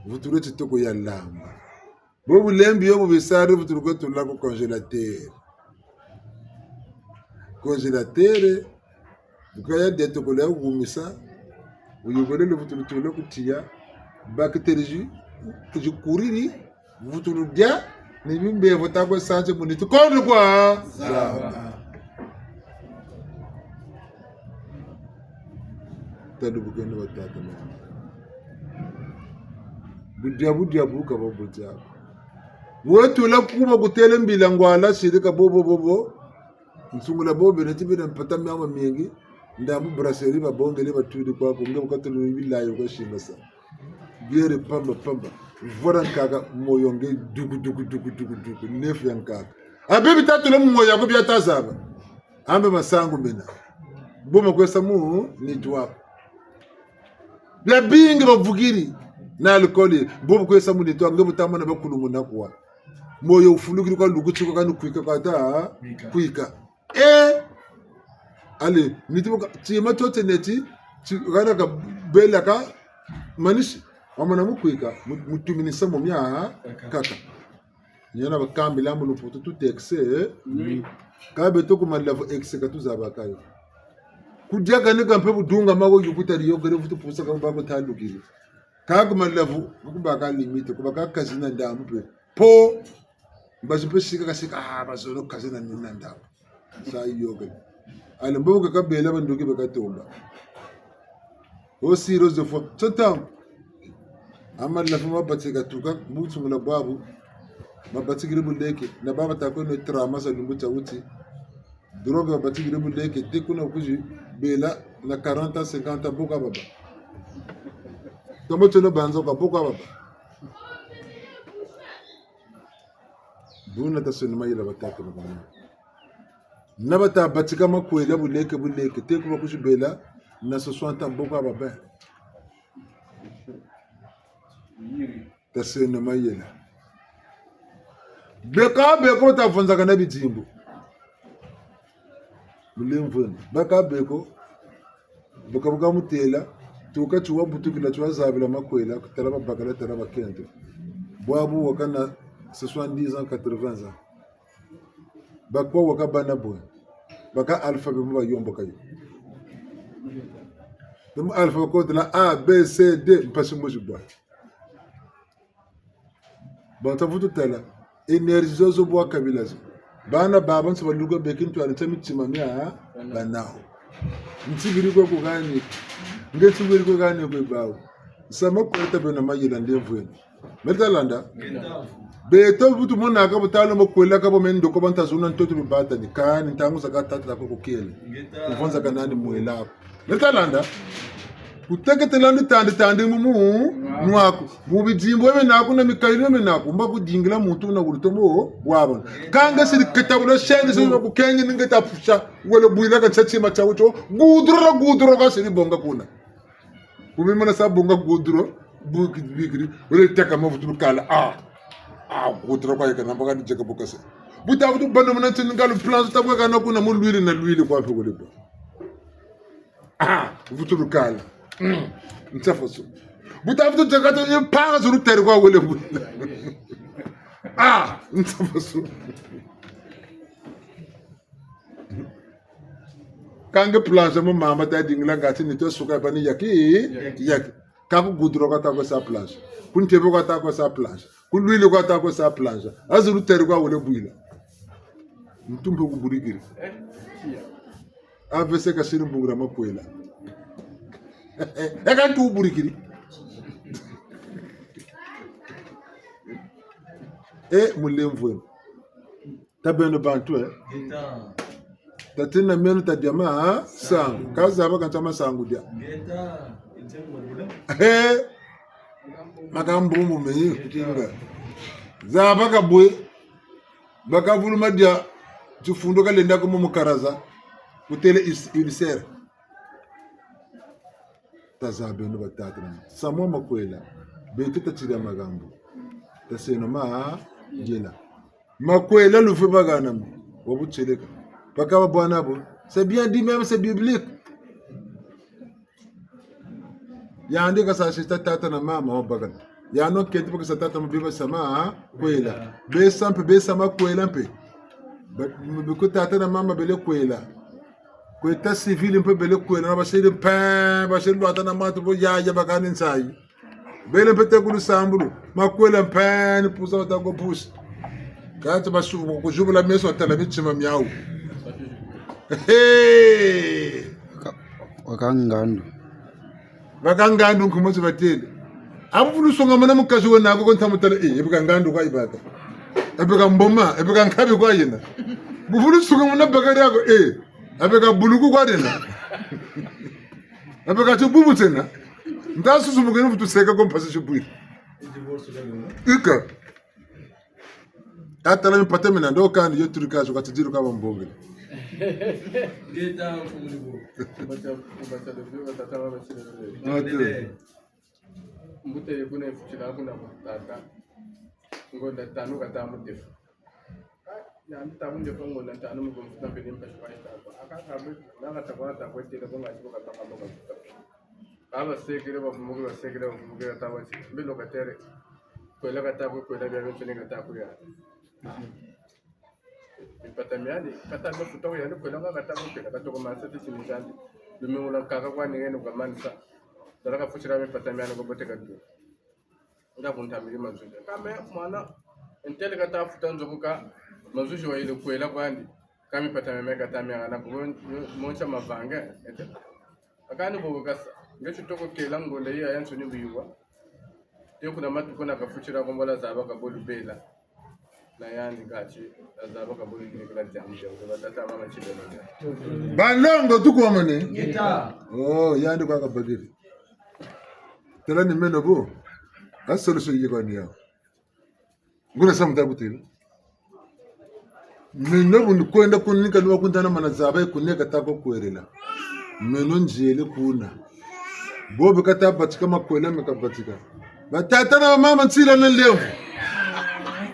vutule chitoko ya lamba bobu lembi yo bubisare vutuluko tula ku congélateur bukaya deto ko la gumisa uyugole le vutulu kutia bakteriji kujikuriri vutulu dia ni bimbe vota ko sanje muniti kondo kwa tadu bugendo watata budia buka babuja wotu la kuba kutele mbila ngwala shirika bobo nsungula bobe netibira mpata myama mingi ndamu brasserie babongele batudi kwa kunge ukatulu bilayo kwa shingasa biere pamba voran kaka moyonge dugu nefu yankaka abibi tatu le moya ko biata zaba ambe masangu mina boma kwesa mu ni dwa la bingi bavugiri na alcool bobo kwesa mu ni dwa ngebo tamana bakulumu nakwa moyo ufulugiri kwa luguchi kwa kanu kuika kwa ta kuika allez nitibuka chima tote neti chigana ka bela ka manishi amana mukwika mutuminisa mu mya kaka nyana bakambi lambo luputu tout excès ka beto ku malavu excès ka tuzaba kayo kudya kane kampe budunga mako yukuta riyo gere futu pusa ka mbako talukiri ka ku malavu kubaka limite kubaka kazina ndamu pe po bazipe shika kasika bazono kazina nina ndamu sa yoga alembo ka bela bandoki bakatomba o siro de fo totam amal la fuma batika tuka butu ngula babu mabatigire buleke na baba tako no trama sa lumbu chawuti droga batigire buleke tekuna kuji bela na 40 50 boka baba tomo tolo banzo ka boka baba buna tasunuma ila bataka baba nabata batika makwela buleke tekuma kuji bela na 60 boka baba tasunuma ila beko tafunza kana bijimbo mulemvuni beko buka mutela tuka chuwa butukila chuwa zabila makwela kutalaba bakala talaba kento bwabu wakana 70 ans 80 ans bakwa wakabana boy baka alphabet mba yombo kayo dum alphabet ko de la A B C D mpasu mujibwa banta futu tela énergie zo bwa kabila zo bana baban so balugo bekin to anata mitimamia banao ntibiri ko gani ngeti biri ko gani ko bawo sama ko tabena mayila ndemvweni metalanda beto butu mona ka butalo mokwela ka bomendo ko banta zuna ntoto bibata ni kani ntangu zakatata ko kokele ufonza kanani muela metalanda kuteketelanda tandi mumu nwako mubijimbo ebe nako na mikailo me nako mbaku dingila muntu na gulutomo bwabona kanga siri ketabula shenge so ko kenye ngeta pusha wala buila ka chachima chawucho gudro ka siri bonga kuna kumimana sa bonga gudro bikiri wala teka mafutu kala gudro ka kana mbaga jeka bokase buta butu bando mona tingalu plan tabwa kana kuna mu lwili na lwili kwa fegole butu kala ntafoso butafuta jagato yepanga zuru terwa wele bu ntafoso kange planche mo mama ta dingla ngati ni to suka bani yaki kaku gudro ka ta ko sa planche kuntebe ka ta ko sa planche kulwile ka ta ko sa planche azuru terwa wele buila mtumbo kuburikiri avese kasiri bugura makwela eka tu burikiri mulemvu tabendo bantu tatina menu tadiama sangu kaza hapa kantama sangu dia makambumbu menyi kutinga za baka bwe baka vuluma dia tufundo kalenda ko mukaraza kutele ulcer tazabendo batatra samo makwela betu tatira magambo taseno ma jela makwela lufe bagana wabutseleka baka bwana bo c'est bien dit même c'est biblique yande ka sa sita tata na mama bagan ya no kenti baka sa tata mbiba sama kwela be sampe be sama kwela mpe biko tata na mama bele kwela kweta civil mpe bele kwela na basiri pa basiri lwata na matu bo ya bakani nsai bele mpe te kulu sambulu makwela mpe ni pusa ta go push kati basu ko jubula meso tala bichima miau wakangando kumozi batele abufulu songa mana mukazi wona ko ntamutala ebukangando kwa ibaka ebeka mboma ebeka nkabe kwa yena bufulu songa mana bagari yako ebeka buluku kwa dena ebeka tububu tena ndasu sumugeni futu seka ko mpase chuburi ika atala mpate mena ndo kandi yo turikazo katidiru kwa mbonge Geta umulibu bata de tata wa ate mbute kuna fuchila kuna tata ngonda tanu kata mutefu ya mtamu ndio kongo na tanu mgomfuta pele mpesha kwa tata akabe na kata kwa tata kwa tele konga chiko kata kama aba sekere ba mugura sekere ba mugura tawa mbelo katere kwela kata kwa bia mtune kata kwa ya ipatamiani kata no futo ya no kwela kata kwa kata kwa masati chimizandi lumengula kaka kwa ngene kwa mansa daraka fuchira me patamiani ko bote kadu ngabunta miri mazuja kama mwana entele kata futa nzokuka mazuji wa ile kwela kwandi kama patamiani kata mianga ko moncha mavanga akani bogo kasa ngecho toko kela ngonde ya yanso ni biwa te kuna matu kuna kafuchira kombola zaba kabolu bela na yani gachi zaba kabolu ni kula jamja kwa tata mama chidelo balongo tuko mane gita yandi kwa kabagiri tela ni meno bo asolo so yiko ni yao nguna samta butile meno bunu kwenda kunika lwa kuntana mana zaba kuneka tako kwerela meno njele kuna bobe kata batika makwela mekabatika batata na mama nsila na leo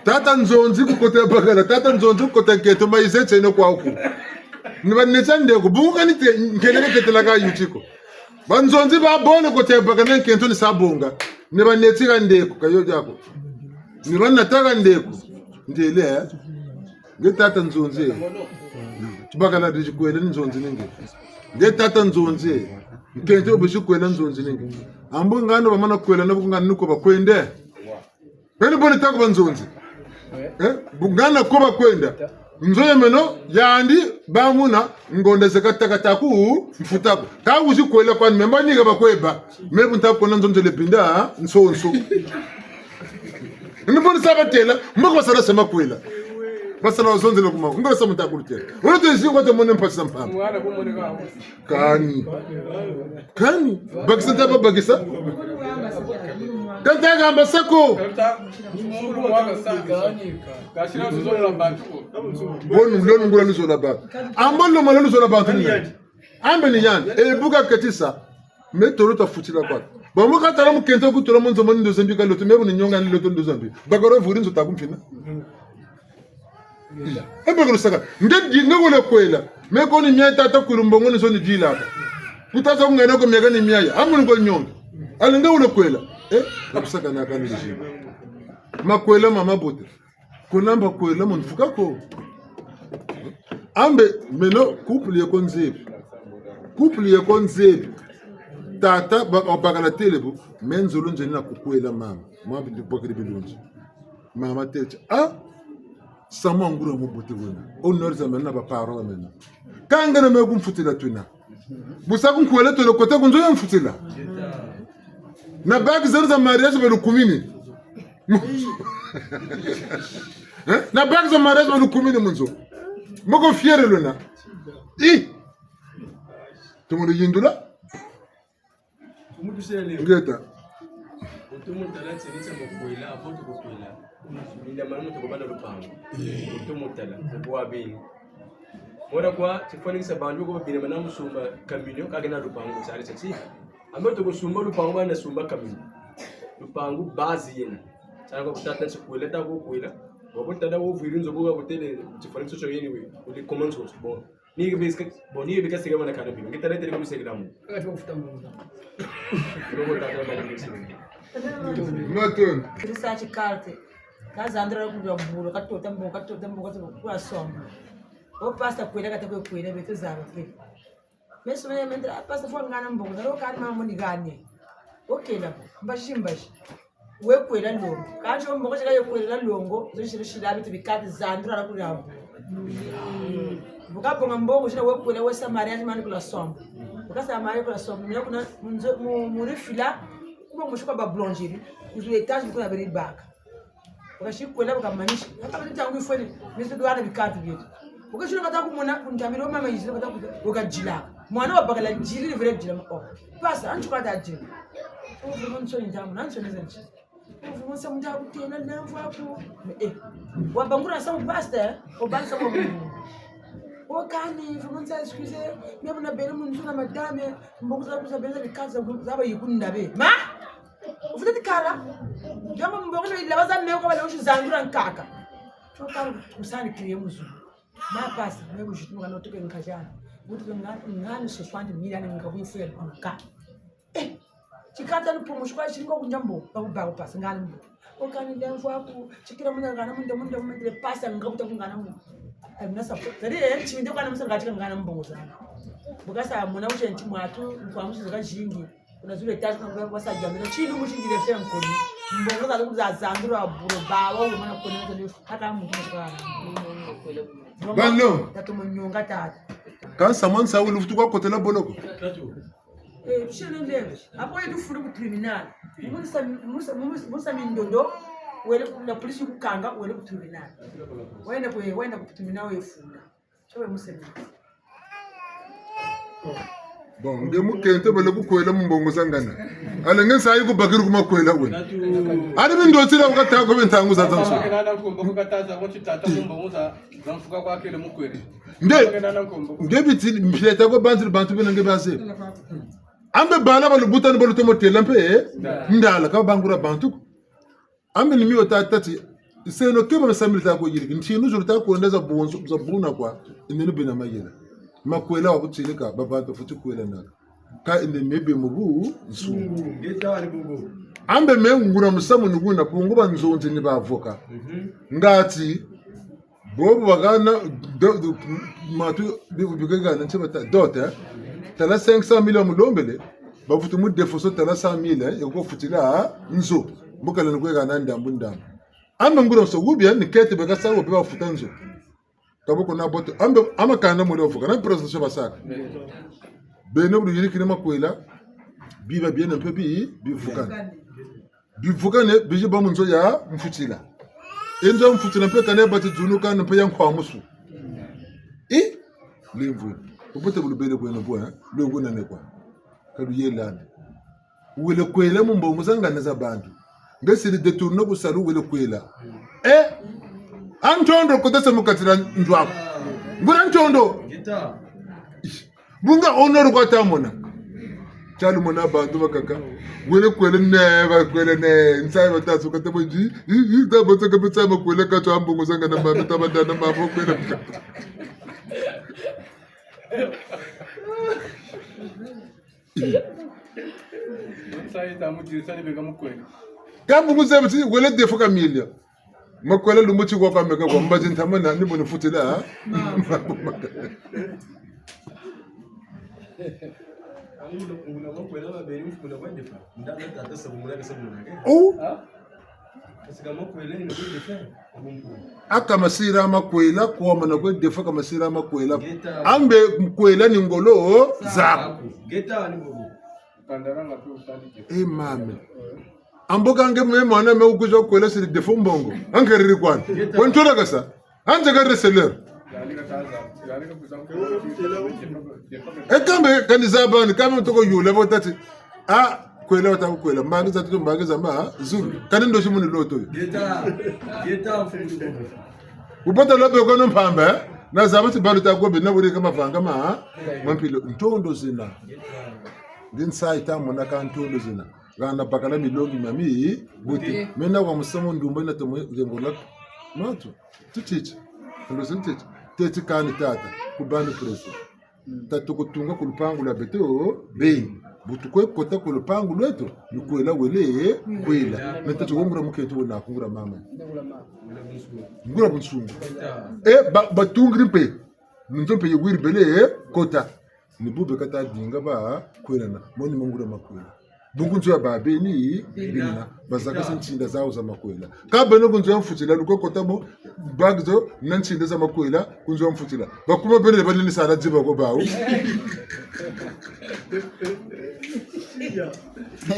tata nzonzi ku kote bagala tata nzonzi ku kote keto maize tseno kwa ku ni banetsa ndeko bunga ni ngelele ketela ka yutiko banzonzi ba bone kote bagala kento ni sabonga ni banetsi ka ndeko kayo jako ni banataka ndeko ndele ngetata nzonzi tubagala dijikwele nzonzi ninge ngetata nzonzi nkento bishikwela nzonzi ninge ambo ngano bamana kwela nabo ngana nuko bakwende bene bone tako banzonzi bungana ko bakwenda nzoye meno yandi bamuna ngonde zekataka taku mfutako ka uzi kwela kwa memba niga bakweba mebu ntako na nzonzi lepinda nsonso ndibone sabatela mbako basala sema kwela basala ozonzi lokuma ngaba samutakulutea wote nsingo te mone mpasa mpamba mwana ko mone ka kani bakisanta ba bakisa kanta gamba sako mulu waka saka kashira tuzo la bantu bonu lonu ngula luzo la bantu ambolo malo luzo la bantu ni ambe ni yan buka ketisa metoro ta futila kwa bamu katala mukento kutola monzo moni ndo zambika loto mebu ni nyonga ni loto ndo zambi bakoro vurinzo takumfina ebegolo saka ndedi ngole kwela meko ni miata ta kulumbongo ni so ni jila kutaza ngene ko mega ni miaya amuni ko nyonga alinga ule kwela akusaka na kana ni makwela mama bote kunamba kwela munfuka ko ambe meno couple ye konzebi tata bakala telebu menzulu nje na kukwela mama mwabi dipokiri bilunji mama techa Samo ngura mo bote wena. Honor za mena ba paro mena. Kanga na me kumfutila tuna. Busa kunkwela to le kote kunzo ya mfutila. Na bag zero za mariage ba lukumini. Na bag za mariage ba lukumini munzo. Moko fiere lona. Tumu yindula? Ngeta. Tumu tala tsenisa mokwela apoto kokwela. Nda mara mutu kobana lupango. Tumu tala kwa bini. Ora kwa tifani sabandu ko bini mana musumba kaminyo kagena lupango sari sasi. Amoto ko sumba lupango bana sumba kaminyo. Lupango bazi yena. Sara ko tata sikwela ta ko kwela. Ko tata wo virinzo ko ko tele tifani so yeni we. Uli common source bon. Ni beska boni beka sega mana kana bini. Ngita tele ko sega damu. Ka to futa mo. Robo tata ba ni sega. Maton. Research carte. Kazandra kuja bulo katota mboka kwa somba. O pasta kwela katako kwela beto zaba fe. Meso me mendra pasta fo ngana mbongo ro kan mama ni gane. Okay la mbashi we kwela longo. Kacho mbongo chaka yo kwela longo zo shira bitu bikati zandra la kuja. Buka bonga mbongo shira we kwela we samaria mani kula somba. Buka samaria kula somba mira kuna muri fila kuma mushuka ba boulangerie. Uzu etage kuna beri baka. Ukashi kwela bukamanishi. Hata nitangu ifoni mizo duana bikati byetu. Ukashira kata kumona kuntamira mama yizira kata ukajila. Mwana wa bagala jiri vile jila mako. Pasa anchuka ta jiri. Uvumunso injamu nanso nezenchi. Uvumunso munjabu tena namvu hapo. Wabangura samu pasta obani samu mungu. Wakani uvumunso excuse mimi na bele munzu na madame mbokuza kuzabeza bikaza zaba yikunda be. Ma? Ufite tikala? Jama mbokolo ilabaza meko bale ushizandura nkaka. Choka usani kriye muzu. Ma pasa meko jitumuka notoke nkajana. Butu ngani soswandi miliani ngabuyifela nka. Chikata nipomushwa chingo kunjambo bakubaka pasa ngani mbo. Okani ndemfu aku chikira muna ngana munde pasa ngabuta kungana mbo. Amina support. Tari chiminde kana musanga chika ngana mbongo zana. Bukasa muna uchenchi mwatu mfamushi zakajingi. Unazule tatu kwa kwasa jamii chini mushindire fe nkoni mbongo za kuzazandura buro bawo umana kone nzo hata mtu kwa Banno tatu munyonga tata kan saman sa wulu futu kwa kote la boloko bishene ndebe apo yetu furu ku criminal musa mindondo wele na polisi kukanga wele ku criminal wenda ku criminal wefuna chowe musa. Bon, ngemu kente bele ku kwela mbongo sangana. Ale ngen sayi ku bakiru kuma kwela we. Ari bindo tsira ukata ko bentangu za tanso. Ngena nkombo ku kataza ko titata mbongo za zamfuka kwa kele mukwere. Nde biti mfeta ko bantu benange base. Ambe bana balubuta ni boluto motela mpe ndala ka bangura bantu. Ambe ni miyo tatati seno keba mesamilita ko yiri. Ntinu zulta ko ndaza bonzo za buna kwa inenu bina mayela. Makwela wa kutilika babantu futu kwela naka ka inde mebe mubu nsu ambe mengura musamu nuguna kunguba nzonze ni bavoka ngati bobo bagana matu bigana ntibata dota tala 500 millions mulombele bafutu mu defoso tala 100 millions yoko futila nzo mbukala nkwega nanda mbunda ambe ngura so gubya ni kete bagasa wo be bafuta nzo kaboko na boto ambe amakanda mo lofuka na presentation basaka bene bulu yiri kine makwela biba bien un peu bivukane biji ba munzo ya mfutila enzo mfutila mpe kane bati junuka mpe yankwa musu lemvu upote bulu bele kwena bwa lo ngona ne kwa kadu yelanda wele kwela mu mbongo zangana za bantu ngesiri detourner ku salu wele kwela Antondo kotese mukatira njwako. Ngura Antondo. Bunga honor kwa tamona. Chalu mona bandu bakaka. Wele kwele ne nsai batasu kataboji. Da botaka betsa makwele ka tambo ngozanga na mama tabadana mama kwele. Sai tamu tirisani bega mukwele. Kambu nguzemsi wele defoka milia. Makwela lumuchi kwa kwa meka kwa mbaji ntamana nibo nifutila ha? Oh? aka masira makwela kwa mana kwe defa kama masira makwela ambe mkwela ni ngolo zako mame amboka nge mwe mwana me ukuzo kwela siri defo mbongo angeriri kwana kwentola kasa anje ka reseller ekambe kanizabani kama mtoko yule botati kwela watakwela mbangiza tuto mbangiza ma zulu kani ndo shimuni loto geta upata lobe kono mpambe na zabati balu tagobe na buri kama vanga mampilo ntondo zina dinsa itamu na ka ntondo zina gana bakala milongi mami buti mena kwa musamo ndumba na tomo ngengola mato tuticha ndo sinticha teti kani tata kubani preso tatu kutunga kulupangu la beto beni butukwe kota kulupangu lwetu nukwela wele kwela netacho ngura muketu na kungura mama ngura bunsungu batungri mpe nzompe yewiri bele kota ni bube kata dinga ba kwela na moni mangura makwela bungunzo ya babeni bina bazaka sentsinda zawo za makwela ka beno kunzo mfutila luko kota mo bagzo nantsinda za makwela kunzo mfutila bakuma bene balini sala jiba ko bawo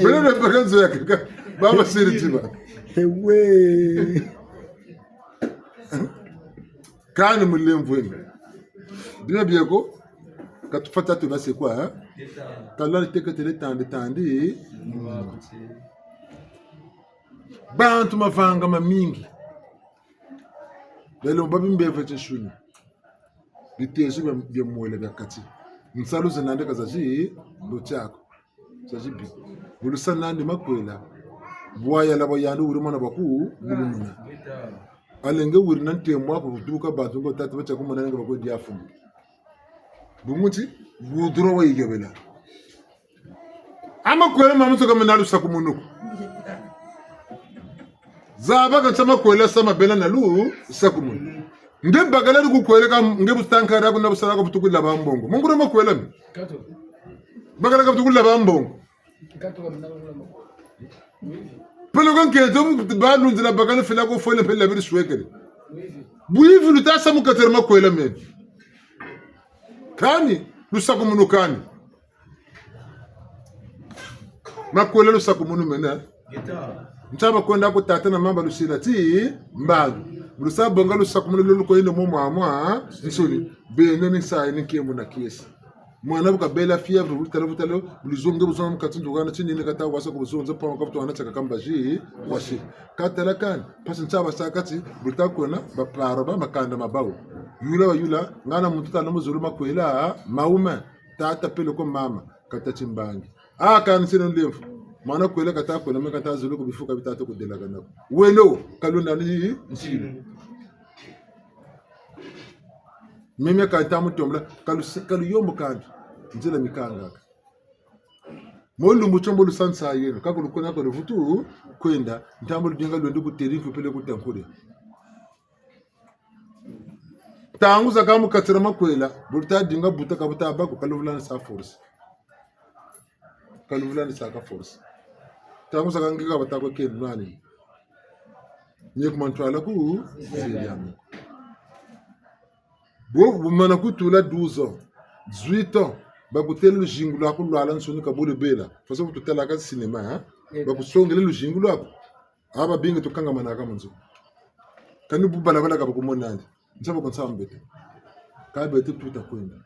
bene bakanzo ya kaka baba siri jiba ewe kana mulemvweni bina bieko katufata tu basi kwa kalali teketele tandi bantu mavanga mamingi lelo babi mbeve tshuni bitezo bya mwele bya kati msalo zinande kazaji ndo chako zajibi bulusa nandi makwela bwaya labo yandu uri mwana baku bulumuna alenge uri nante mwako duka bantu ngo tatu bacha kumana ngo bako diafu bumuti buduro wa yigebela ama kwela mamuto kama nalu sakumunuko zaba kan sama kwela sama bela nalu sakumunu nge bagala ku kwela kam nge bustankara ku na busara ko butukula bambongo mungura makwela mi bagala ka butukula bambongo pelo kan ke to balu ndila bagala fela ko fole pele bir swekere buivu lutasa mukater makwela mi kani lusaku munu kani makwela lusaku munu mena nchama kwenda ko tata na mamba lusila ti mbalu lusa bonga lusaku munu luluko ine mo mwa nsuli bene ni sai ni kemu na kiesi mwana buka bela fièvre butalo bulizonge buzon katundu gana chini ni kata wasa ko buzonze pa ko twana chaka kambaji washi katala kan pasin chaba sakati butakona ba paro ba makanda mabawu yula ngana mututa na muzuru makwela mauma tata pele ko mama kata chimbangi kan sino lemfu mana kwela kata ko na kata zulu ko bifuka bitata ko delaga nako weno kalunda ni nchini mimi kata mutomla kalu yombo kandi njela mikanga molu muchombo lusansa yeno kako lukona ko rufutu kwenda ntambo lujenga lwende kuterifu pele kutankure tangu zakamu katira makwela bulta dinga buta kabuta bako kaluvulana sa force kaluvulana sa ka force tangu zakangika batako ken nani nyek mantwala ku siriamu bo mana kutula 12 ans 18 ans bakutela lujingu lako lwala nsoni kabule bela faso kutela ka cinema bakusongela lujingu lako aba binga tukanga manaka manzo kani bubala bala ka bakumonandi nsaba konsambete ka bete tutakwenda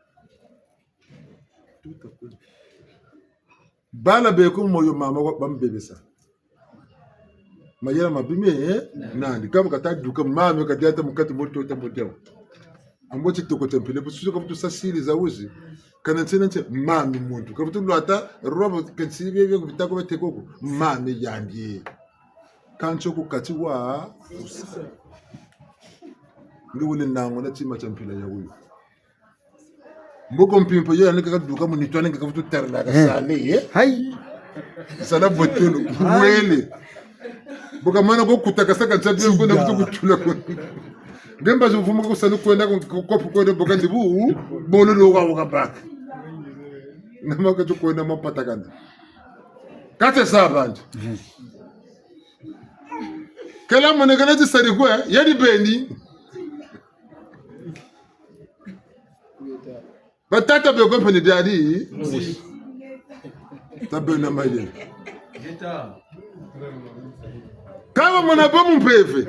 bala be ko moyo mama ko bambebesa mayera mabime nandi kama kataduka mama kadiata mukati moto tambotewa amboche toko tempele busuka kutu sasili za uzi kana tsenetse mami muntu kabutu lwata robo kansibe bye kubitako betekoko mami yangi kancho kukati wa ngule nango na tima champila ya uyu mboko mpimpo yeye anika duka munitwane ngakabutu terla kasale hai sala botelo mwele boka mana ko kutakasaka tsabe ngona butu kutula ko Demba zo fumo ko sanu kwenda ko ko de boka ndibu bolo lo wa bak nama ka kwenda mapata kanda kate sabanje kala monekana ti sari kwa yadi bendi batata be ko pene dadi tabena maye kama mwana bomu mpeve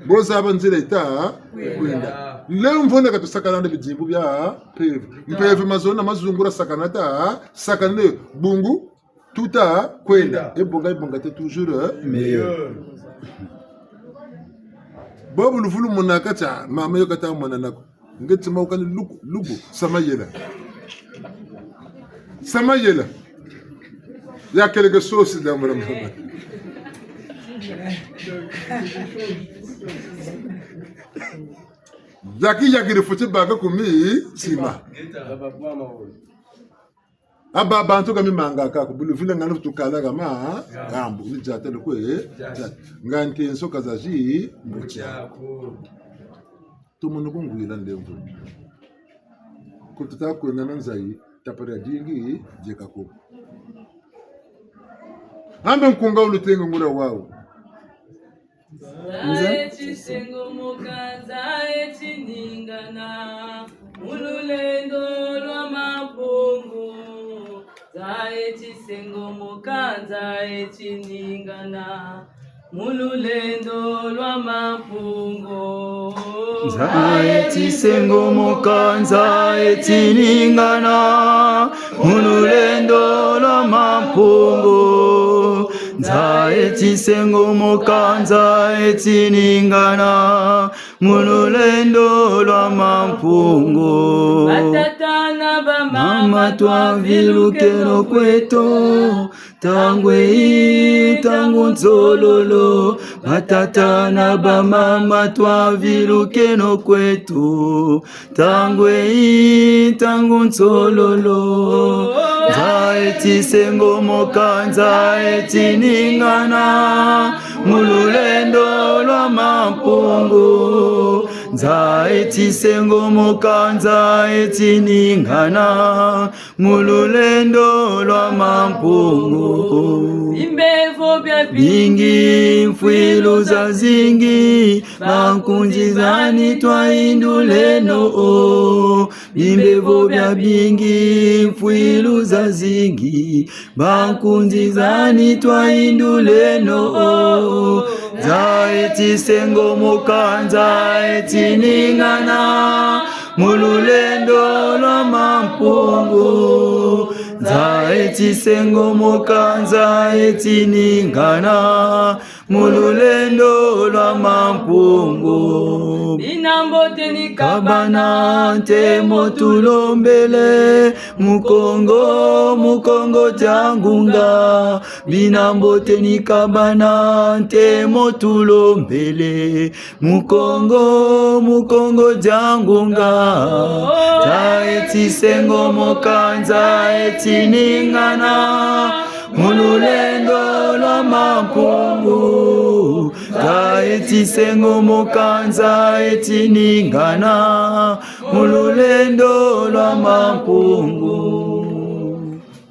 boza abanzile ita kwenda leo mvone katusakana na bijimbu bya peve mpeve mazona mazungura sakanata sakane bungu tuta kwenda ebonga te toujours meilleur bobu lufulu monakata mama yokata mwana nako ngeti maukani lugu samayela ya quelque chose dans mon monde Zaki refuti baga kumi sima aba bantu kami manga kako bulu vile ngalo tukala kama gambo ni jata le kwe nganti enso kazaji mucha tumunuko ngwila ndemvu kututa kwenda nanzai tapara dingi jekako ambe nkunga ulutenga ngura wao Zaeti sengo moka zaeti ningana mululendo lwa mapungu zaeti sengo moka zaeti ningana mululendo lwa mapungu zaeti sengo moka zaeti ningana mululendo lwa mapungu zaeti sengo mokanza eti ningana mululendo lwa mampungu batata na mama twavilukeno kweto tangwe tangu nzololo batata na bamama twavilukeno kwetu tangwe tangu nzololo zaeti sengo mokanza eti ningana mululendo lwa mampungu zaeti sengo mokanza eti ningana mululendo lwa mampungu imbevo bya bingi mfwilu za zingi bankunjizani twainduleno imbevo bya bingi mfwilu za zingi bankunjizani twainduleno zaeti sengo mokanza eti ningana mululendo lwa mampungu zaeti sengo mokanza eti ningana mululendo lwa mampungu inambote ni kabana ntemo tulombele mukongo jangunga binambote ni kabana ntemo tulombele mukongo jangunga zaeti sengo mokanza eti ningana mululendo lwa mampungu zaeti sengo mokanza eti ningana mululendo lwa mampungu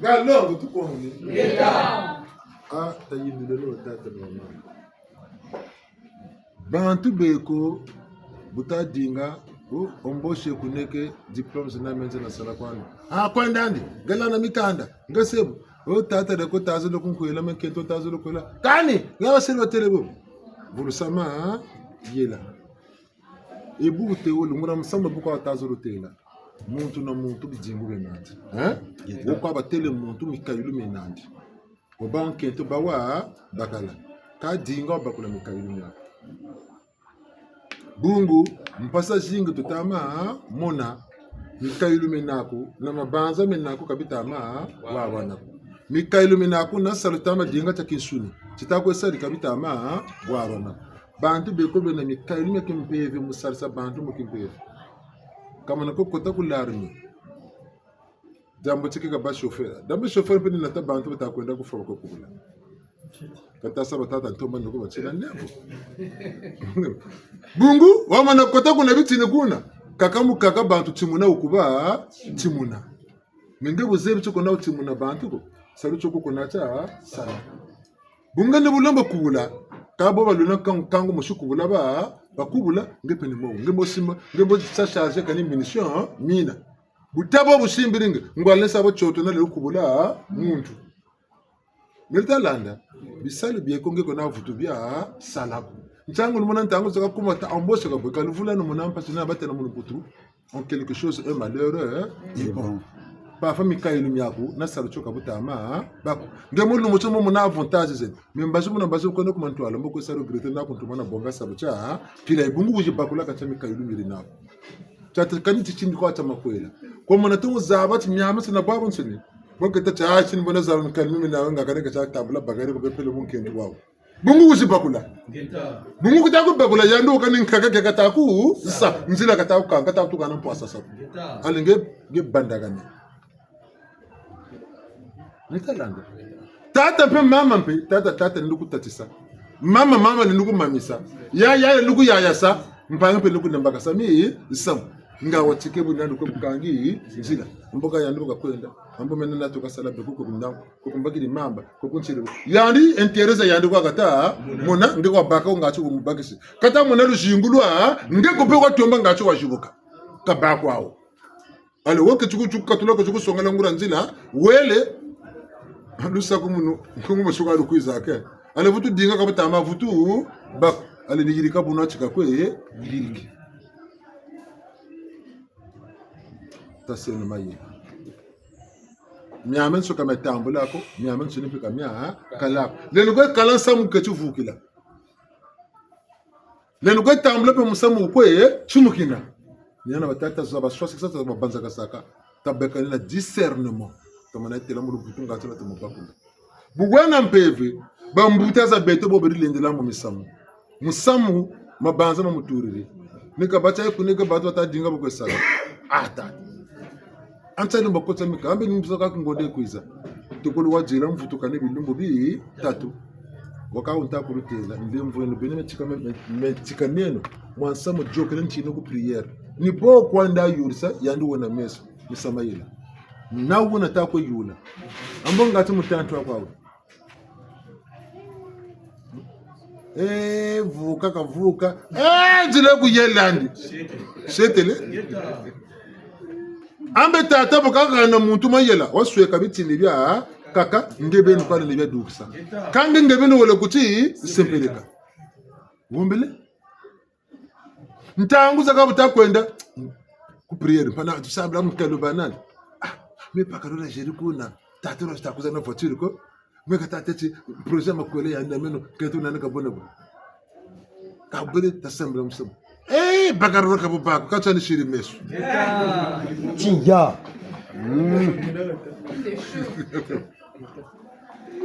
galongo tukoni tayindulelo tata mama bantu beko butadinga omboshe kuneke diplomes na menze na sala kwani kwandandi galana mikanda ngasebu tata de ko tazo lo kunkwela menkento tazo lo kwela kani ngawa selwa telebo bulusama yela ebu teolo ngura msamba buka tazo lo tela muntu na muntu bijingu benandi woko abatele muntu mikayulu menandi obankento bawa bakala ka dinga bakula mikayulu nya bungu mpasa jingu tutama mona mikayulu menako na mabanza menako kabitama wawana mikayulu menako na salutama dinga takinsuni chitako sari kabitama wawana bantu beko bena mikayulu mekimpeve musarsa bantu mukimpeve kama nako kota kularmi jambo chike ka ba chauffeur dambe chauffeur pe na ta bantu batakwenda kufa ko kula kata saba tata ntomba ndoko bachina ndeko bungu wama na kota kuna bitine kuna kakamu kaka bantu timuna ukuba timuna menge buzebi choko na timuna bantu ko salu choko kuna cha sana bunga ne bulamba kula kabo baluna kango mushukubula bakubula ngepene mo ngebosima ngebosisa charge kani munition mina butabo busimbiringe ngwalesa bo choto na lekubula muntu Mirtalanda bisali biekonge kona vutu bia salaku ntango lumona ntango zaka kuma ta embauche ka boka luvula no mona mpasi na batena mo putu en quelque chose un malheureux et bon ba fami kailu miaku na salucho ka butama bako ngemo lu mucho mo na avantage zet membazo mo na bazo ko no kuma ntwala mboko sa regretter na kuntu mana bonga salucha pila ibungu buji bakula ka tami kailu mirina tata kaniti chindi kwa tamakwela kwa mona tungu zabati miamasa na babon sini bonke ta chaachin bona zaron kalmi na nga kane ka cha tabla bagari ko bepele mun kendu waw bungu usi bakula bungu ko taku bakula yandu kanin kaka ke kataku sa nzila kataku kan kataku kana po asasa alenge ge bandagani nitalanda tata pe mama pe tata nduku tatisa mama nduku mamisa ya nduku ya sa mpanga pe nduku nambaka sami sam nga watike bunandu ko bukangi nzila mboka yandu ka kwenda ambo menena to kasala be ko kundawo ko kumbakiri mamba ko kunchire yandi interesa yandi kwa kata mona nge kwa baka ungacho kumbakisi kata mona lushingulwa nge ko pe kwa tomba ngacho washibuka ka bakwa awo ale woke chuku katula ko chuku songa ngura nzila wele lusa ko muno ngumo shuka lukwiza ke ale vutu dinga ka butama vutu bak ale nigirika buno chika kwe ngiriki tasene maye miamen so kama tambula ko miamen so nipi kamia kala lenu ko kala samu ke chuvukila lenu ko tambula pe musamu ko chumukina nyana batata zo ba sosi sasa ba banza kasaka tabeka na discernement kama na tela mu butunga tela mu bakunda bugwana mpeve ba mbutaza beto bo beri lendela mu musamu mabanza mu muturiri nika bacha ku nika bato ta dinga bo kwesala ata antani mbakota mika ambe nimbuza ngode kwiza tukulu wajira mvutuka ne bilumbu bi tatu waka unta kurutela ndemvu eno bene metika neno mwansa mo jokele ntino ku prière ni bo kwanda yurisa yandu wona meso misamayila na wona ta ko yula ambo ngati mutantu akwawo vuka jile ku yelandi setele ambe tata bokaka na muntu mayela wasweka bitini bya kaka ngebe nkwale ne bya dukisa kange ngebe no wole kuti sempeleka wombele ntangu zaka butakwenda ku priere pana tusabla mukelo banal me pakalola jeri kuna tata ro stakuza na voiture ko me ka tata ti projet makwele ya ndameno ketu na ka bona ka bele tasembra msem bagaro ka bubako ka tsani shiri meso Tia.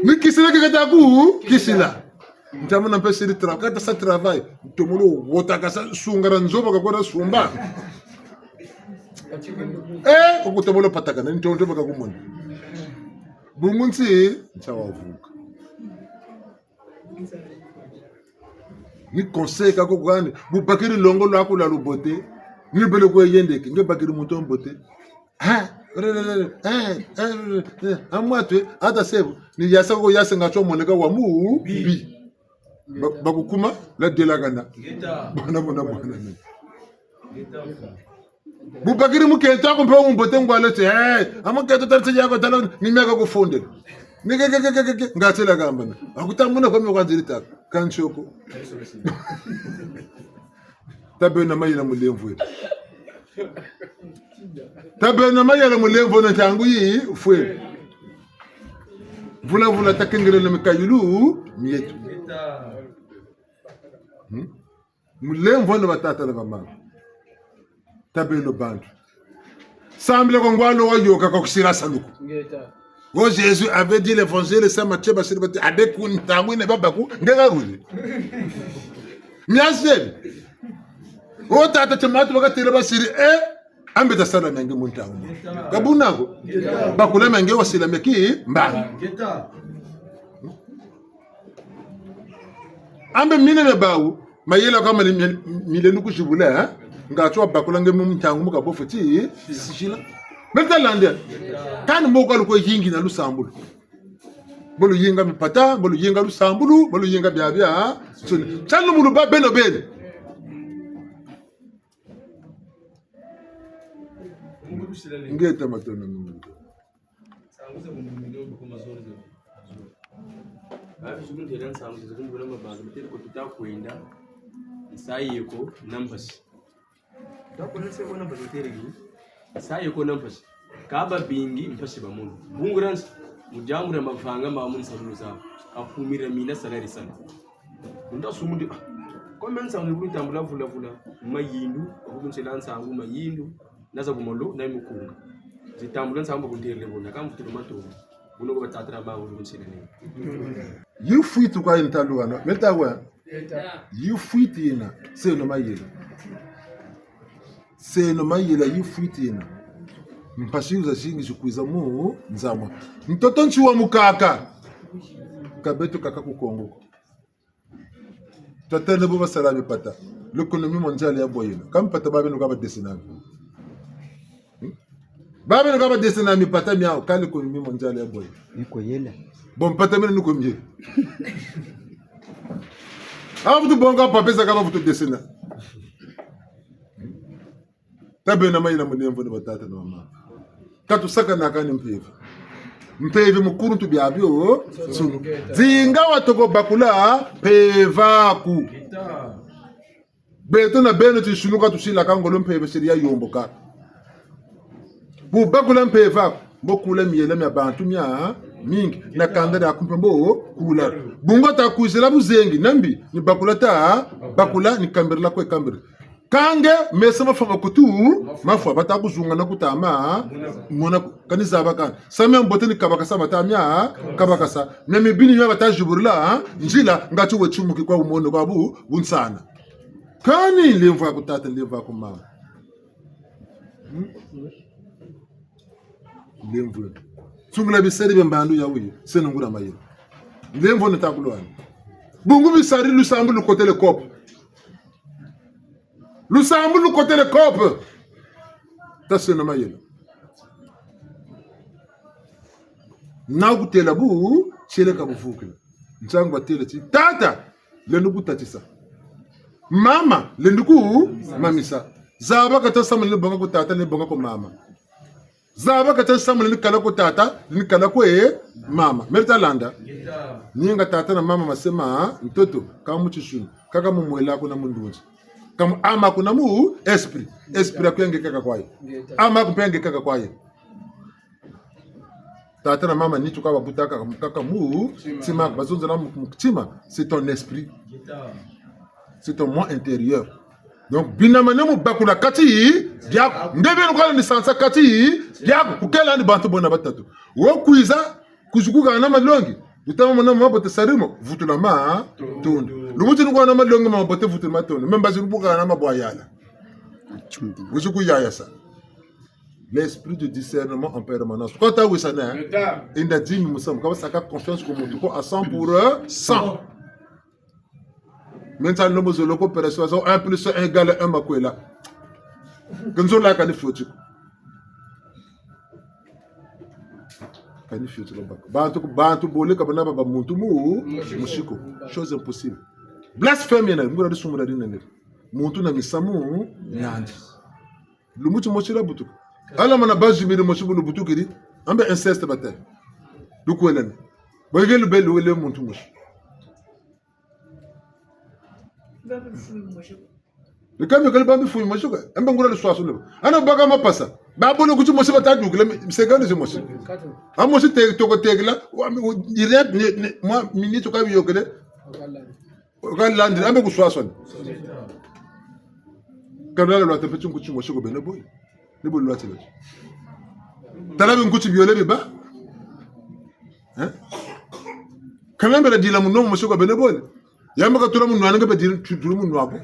Ni kisila ke kataku kisila ntamo na pesa di travail kata sa travail tomolo wota ka sa sungara nzoba ka kora sumba okutomolo pataka na ntonto baka kumoni bungunsi nchawavuka ni conseil kako gani bubakiri longo lwako la lubote ni bele ko yendeke nge bakiri muntu mbote amwatwe ata sebu ni yasa ko yasa ngacho moneka wa mu bi bakukuma la delagana bana ni bubakiri mukenta ko mpa mbote ngwalete amaketa tartse yako tala ni meka ko fondela ni ngatela gamba akutamuna kwa mekwanzilita kanchoko tabena mayila mulemvu tabena mayila mulemvu na tangu yi fwe vula takengele na mikayulu mietu mulemvu na batata na mama tabelo bantu semble ko ngwalo wayoka ko kusira saluku Quand Jésus avait dit l'évangile, ça m'a tué parce qu'il avait dit que Tamu n'est pas beaucoup. N'gagaguli. Miasel. O tata tematu wakati reba siri ambeta sana mengi muntamu. Kabunago. Bakula mengi wasila meki mba. Ambe mine me bawu mayela kama milenu kushibula ngacho bakula ngemu muntamu mukabofoti sishila. Betalande kan mo ko yingi na lusambulo bolo yenga mipata bolo yenga lusambulu bolo yenga biabia suni chanu mulu ba beno bene ngeta matona mungu sanguze mungu kuma zone hafi shukuru tena sanguze kumbona mabantu biteri ko tutakwenda isayeko numbers takonese bona bazoteri isayeko numbers kaba bingi mpashi bamuntu bunguranse mujamure amavanga mamuntu sabuza akumira mina salari sana ndasumundi komensa ngibutambula vula mayindu okunsela nsangu mayindu naza kumolo na imukunga zitambula nsangu kunterele bona kamfuthi mato buno kuba tatara mawu kunsela ne you fuit kwa intaluana metawa you fuit ina se no mayela you fuit ina mpashiuza shingi shukwiza mu nzamwa mtoto nchiwa mukaka kabetu kaka kukongo tatene bo basala bipata l'économie mondiale ya boyena kam pata babe no kaba dessinami babe no kaba dessinami pata miao ka l'économie mondiale ya boyena iko yela bon pata mena nuko mie abutu bonga papesa kaba butu dessina tabena mayina munemvo ne batata no mama katu saka nakani mpevi mukuru tubiabio sunu zinga watoko bakula pevaku beto na beno tishunuka tushila kangolo mpeve sheria yomboka bu bakula mpevaku bokula miyele mya bantu mya mingi na kandada akumpembo kula bungo ta kuzela buzengi nambi ni bakula ta bakula ni kambirla ko kambir kange mesa mafama kutu mafa batakuzunga na kutama mona kanizaba kan samya mbote ni kabakasa batamya kabakasa na mibini ya batajuburla njila ngati wechumuki kwa umono kwa bu bunsana kani lemva kutata lemva ku mama lemvu tungula biseri bembandu ya wuyi senungura mayiro lemvo nitakulwani bungu bisari lusambu lukotele kopo Lusambu lu côté le cop. Tasse na mayelo. Na kutela bu chele ka bufukile. Ntsangwa tele ti tata le nduku tatisa. Mama le nduku mamisa. Zaba ka tasama le bonga ko tata le bonga ko mama. Zaba ka tasama le kala ko tata le kala ko mama. Merta landa. Ninga tata na mama masema mtoto kama mchishuni kaka mumwela ko na mundunzi. Kama ama kuna mu esprit akuyenge kaka kwaye ama kupenge kaka kwaye tata na mama nitu kwa butaka kaka mu tima bazonza na muktima c'est ton esprit c'est ton moi intérieur donc binamane mu bakula kati dia ndebe no ni sansa kati dia kukela ni bantu bona batatu wo kuiza kuzukuka na malongi Butama mwana mabote sarimo vutula ma tundu. Lumuti nuko na malonga mabote vutula ma tundu. Memba zirubuka na maboyala. Wuzuku yaya sa. L'esprit de discernement en permanence. Quand tu as ça né, il a dit nous sommes comme ça confiance comme tout à 100%. Maintenant le mot zoloko persuasion 1 + 1 = 1 makwela. Gonzo la kani foti. Bantu bole kabana baba muntu mu mushiko chose impossible blasphème na ngura disumura dinene muntu na misamu nyandi lumuti mochira butu ala mana bazu bi mochibu lu butu kidi ambe inceste batay du ko len bagelu belu le muntu mush le kambe kale bambi fuyi mochiko ambe ngura le swaso le ana baga mapasa ba bolo kuchi mochiba ta dugule segane je mochi amosi te to ko tegla direct moi minute ko bi yokele galandi ambe ku swaso kana le lati petu kuchi mochi ko bene boy le bolo lati le talabe kuchi biole bi ba hein kana mbele dila mu no mochi ko bene boy yamba ka tura mu nwana nga be dila tura mu nwabo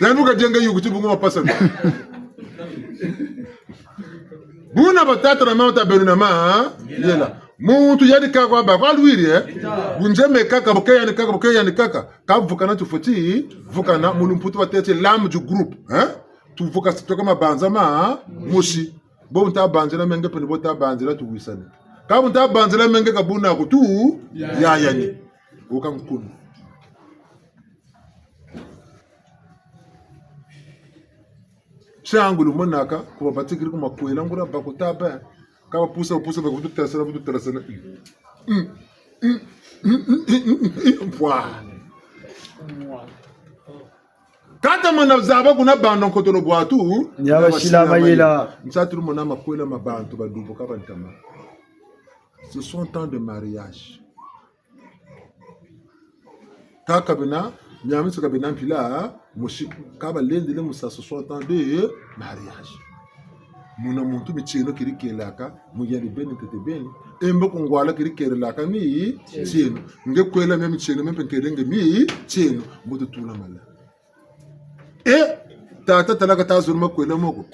Zandu ka jenga yuguti bungu mapasa. Buna batata na mama beruna ma yela. Muntu yadi kaka ba kwa luiri bunjeme kaka bokaya ni kaka ka vukana tu foti vukana mulumputu batete lam du groupe tu vuka sitoka mabanza ma mushi bo nta banzela menge pene bo ta banzela tu wisane ka bo nta banzela menge ka buna ko tu ya yani o kan kun shangulu monaka ko batikiri ko makwela ngura bakuta ba ka ba pusa ba kutu terasana kata mana zaba kuna bando kotono boatu nyaba shila mayela nsaturu mona makwela mabantu badubo ka bantama. Ce sont temps de mariage. Ka kabina nyami so kabina mpila mushi ka ba lendele musa 60 ans de mariage. Muna muntu michino kirikelaka muyali beni tete beni embo kungwala kirikelaka mi chino nge kwela memi chino mempe kerenge mi chino mutu tula mala tata talaka tazuruma kwela moko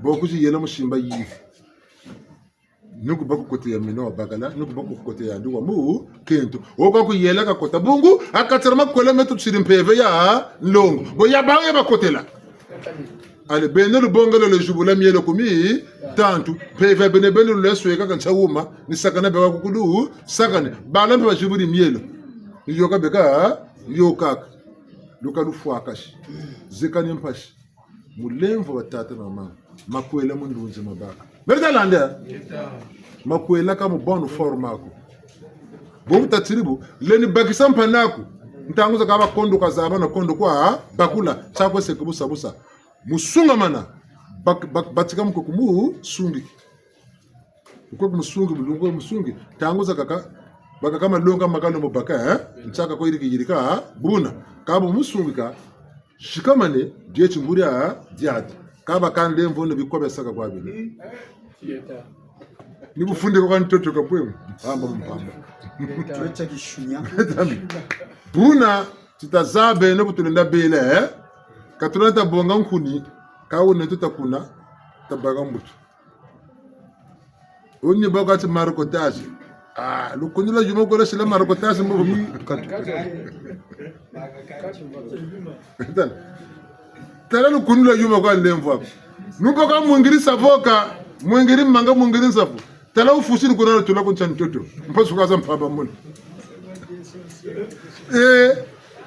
boku ji yela mushimba yifi nuku baku kote ya mino bagala nuku baku kote ya nduwa mu kento oka ku yela ka kota bungu akatsarama kwela metu chirimpeve ya longo bo ya bange bakotela ale benelu bongelo le jubula mielo kumi tantu peve benebenu le sweka kan chawuma ni sakana be wakulu sakane balambe ba juburi mielo yoka beka yoka luka lufu akashi zekani mpashi mulemvo batata na mama makwela mundunze mabaka merda lande makwela kama bonu formako bomu tatiribu leni bakisa mpanaku ntanguza kaba kondo kazaba na kondo kwa bakula chakwe sekubusa busa musunga mana batika mkokumu sungi uko musungi bulungo musungi tanguza kaka baka kama longa makalo mobaka nchaka ko iriki yirika buna kabo musungi ka shikamane die chunguria diadi kaba kande mvone bikobe saka kwa bile ni bufunde kwa ntoto kapwemu mpamba tuacha kishunya buna titazabe no butulenda bele katulata bonga nkuni kawo ne tutakuna tabaga mbutu onye bagati marokotage lukuni la jumo kola sila marokotage mbo tala lukuni la jumo kwa lemvo nuboka mwingiri savoka mwingiri manga mwingiri safu tala ufushi nkuna tula kuncha ntoto mpasu kaza mpaba muna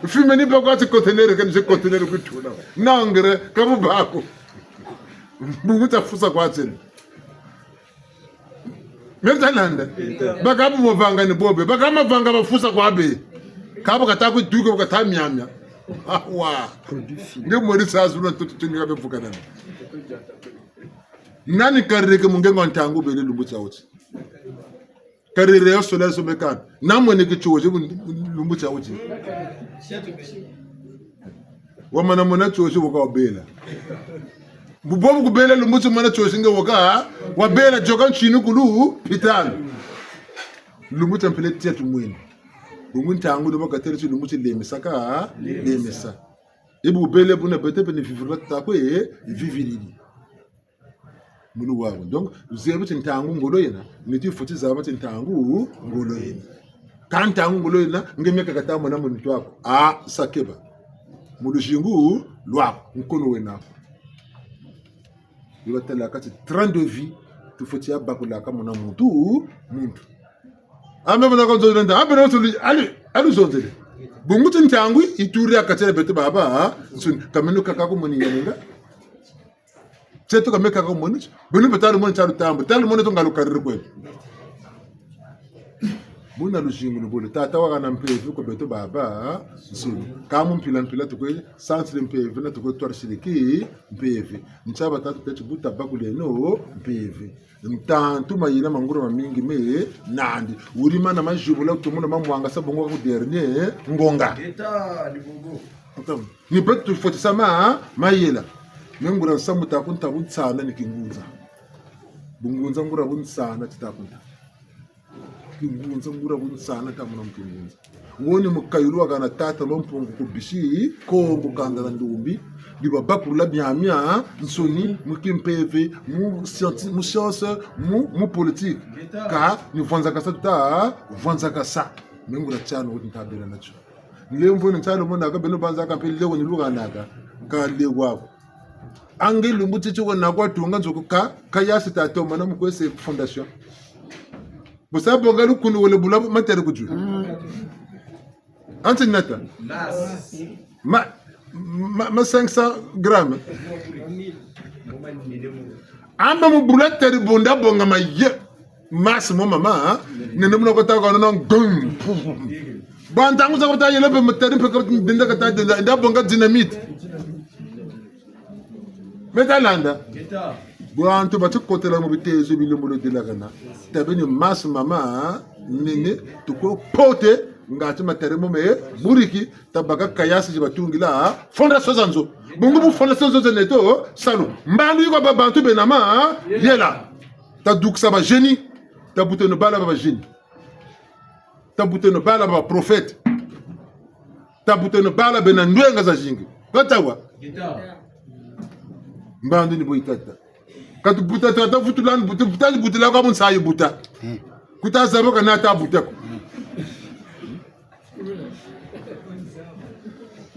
Fime ni bagati contenere kan je contenere kutuna nangere kabu bako bunguta fusa kwa tene mertalanda bakabu movanga ni bobe bakama vanga bafusa kwa be kabo kataku duko katamyamya wa nge mori sazuna tutuni kabe fukana nani karreke mungengo ntangu bele lumbucha uchi karere yo sola so mekan namwe ke choje lumbucha uchi wamana mona choje woka bela bubobu kubela lumbucha mana choje nge woka wabela jokan chinu kulu pital lumbucha mpele tia tumwini bungunta angu do bakatere chi lumbucha lemisa lemisa ibu bele buna bete bene vivre ta ko viviridi mulu wawo donc zeba tintangu ngolo yena niti futi zaba tintangu ngolo yena kantangu ngolo yena ngemeka katamo na muntu wako sakeba mulu jingu lwako nkono wena yotela kati 32 vie tu futi abakula kama na muntu amebona konzo nda abena tuli ali zonzele bungu tintangu ituri akatele bete baba sun kamenu kakako moni yenga cheto kameka ko moni bunu betalo moni charu tambo talo moni to ngalukarire kwetu buna lushingu nubule tata wakana mpevu ko beto baba nsulu kamu mpila tukwe sansile mpevu na tukwe twarshiliki mpevu nchaba tatu tetu buta bakule no mpevu mtantu mayina manguru mamingi me nandi urima na majubula tumuna mamwanga sabongo ko dernier ngonga eta libogo ni betu fotisama mayela ngura samu takunta butsana nikingunza bungunza ngura butsana titakunta kingunza ngura butsana tamuna mkingunza woni mukayulu kana tata lompungu kubishi ko mukandala ndumbi liba bakula byamya nsoni mukimpeve mu science mu politique ka ni vonza kasa tuta vonza kasa ngura chano woni tabela nacho lemvo ni chano mona ka beno banza ka pele woni luga naka ka legwako ange lumbu chicho na kwa tunga nzoko ka yasi tato mana mu kwese fondation bosa bonga lu kunu wala bula matere kuju anti nata ma 500 grammes amba mu bula tere bonda bonga ma ye mas mo mama nene mu ko ta ko non gum bantangu sa ko ta yele be matere pe ko dinda ka ta dinda bonga dynamite metalanda Buantu batu kote la mobite zo bilombo de la gana. Tabe ni mas mama nene tuko pote ngati materemo me buriki tabaka kayasi jibatungi la fonda sozanzo. Bungu bu fonda sozo neto salu. Mbandu yiko babantu benama yela. Ta duksa ba génie. Ta bute no bala ba génie. Ta bute no bala ba prophète. Ta bute no bala benandwenga za jingi. Batawa. Mbandu ni boitata. Katu buta tata futulan buta butila kwa mun sayi buta. Kuta zabo kana ta buta ko.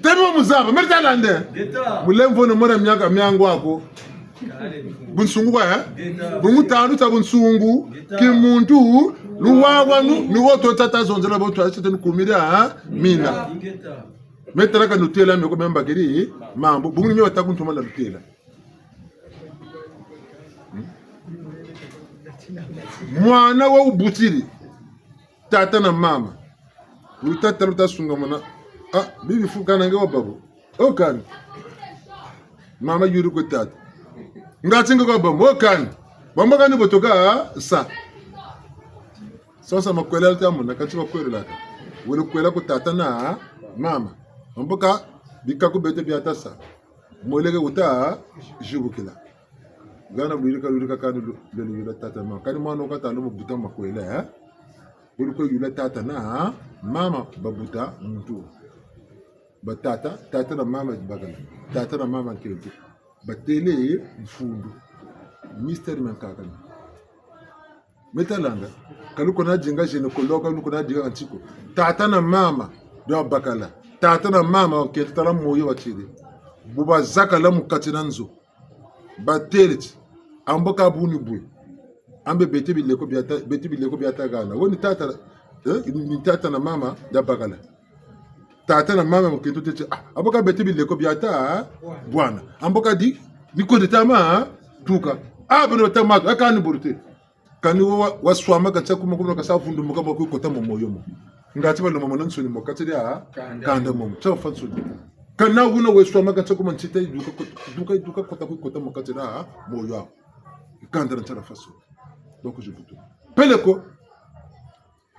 Temo muzaba merta lande. Mulemvo no mora myaka myangu ako. Bunsungu kwa bungu tanu ta bunsungu kimuntu luwawa nu woto tata zonzela boto asite nukumira mina. Metara ka nutela me ko memba kiri mambo bungu nyo takuntuma la lutela. Mwana wa ubutiri tata na mama utata luta sunga mana bibi fuka na ngawa babu okan mama yuru ko tata ngati ngo babu okan bamba kani botoka sasa makwela tamu na kati makwela ka wele kwela ko tata na mama mboka bikaku bete biata sa molege uta jubukila Gana lurika kanu lula tata ma kani mwana kata lumu buta makwela ko yula tata na mama babuta mtu batata tata na mama bagala tata na mama kete batele mfundu mystère mankakana metalanga kalu kona jinga jene koloka lu kona jinga antiko tata na mama do bakala tata na mama kete tala moyo wachiri buba zakala mukatina nzo batelit amboka buni bui ambe beti bileko biata gana woni tata ni tata na mama da bagala tata na mama mkintu tete amboka beti bileko biata bwana amboka di niko de tama tuka abno tamato akani burute kani waswama ka tsakuma kuma ka safundu muka ko kota moyo mo ngati balo mo nansoni mo katiri kanda mo tsofa tsudi kana una waswama ka tsakuma ntite duka kota mo katiri moyo kanda ntara faso donc je butu peleko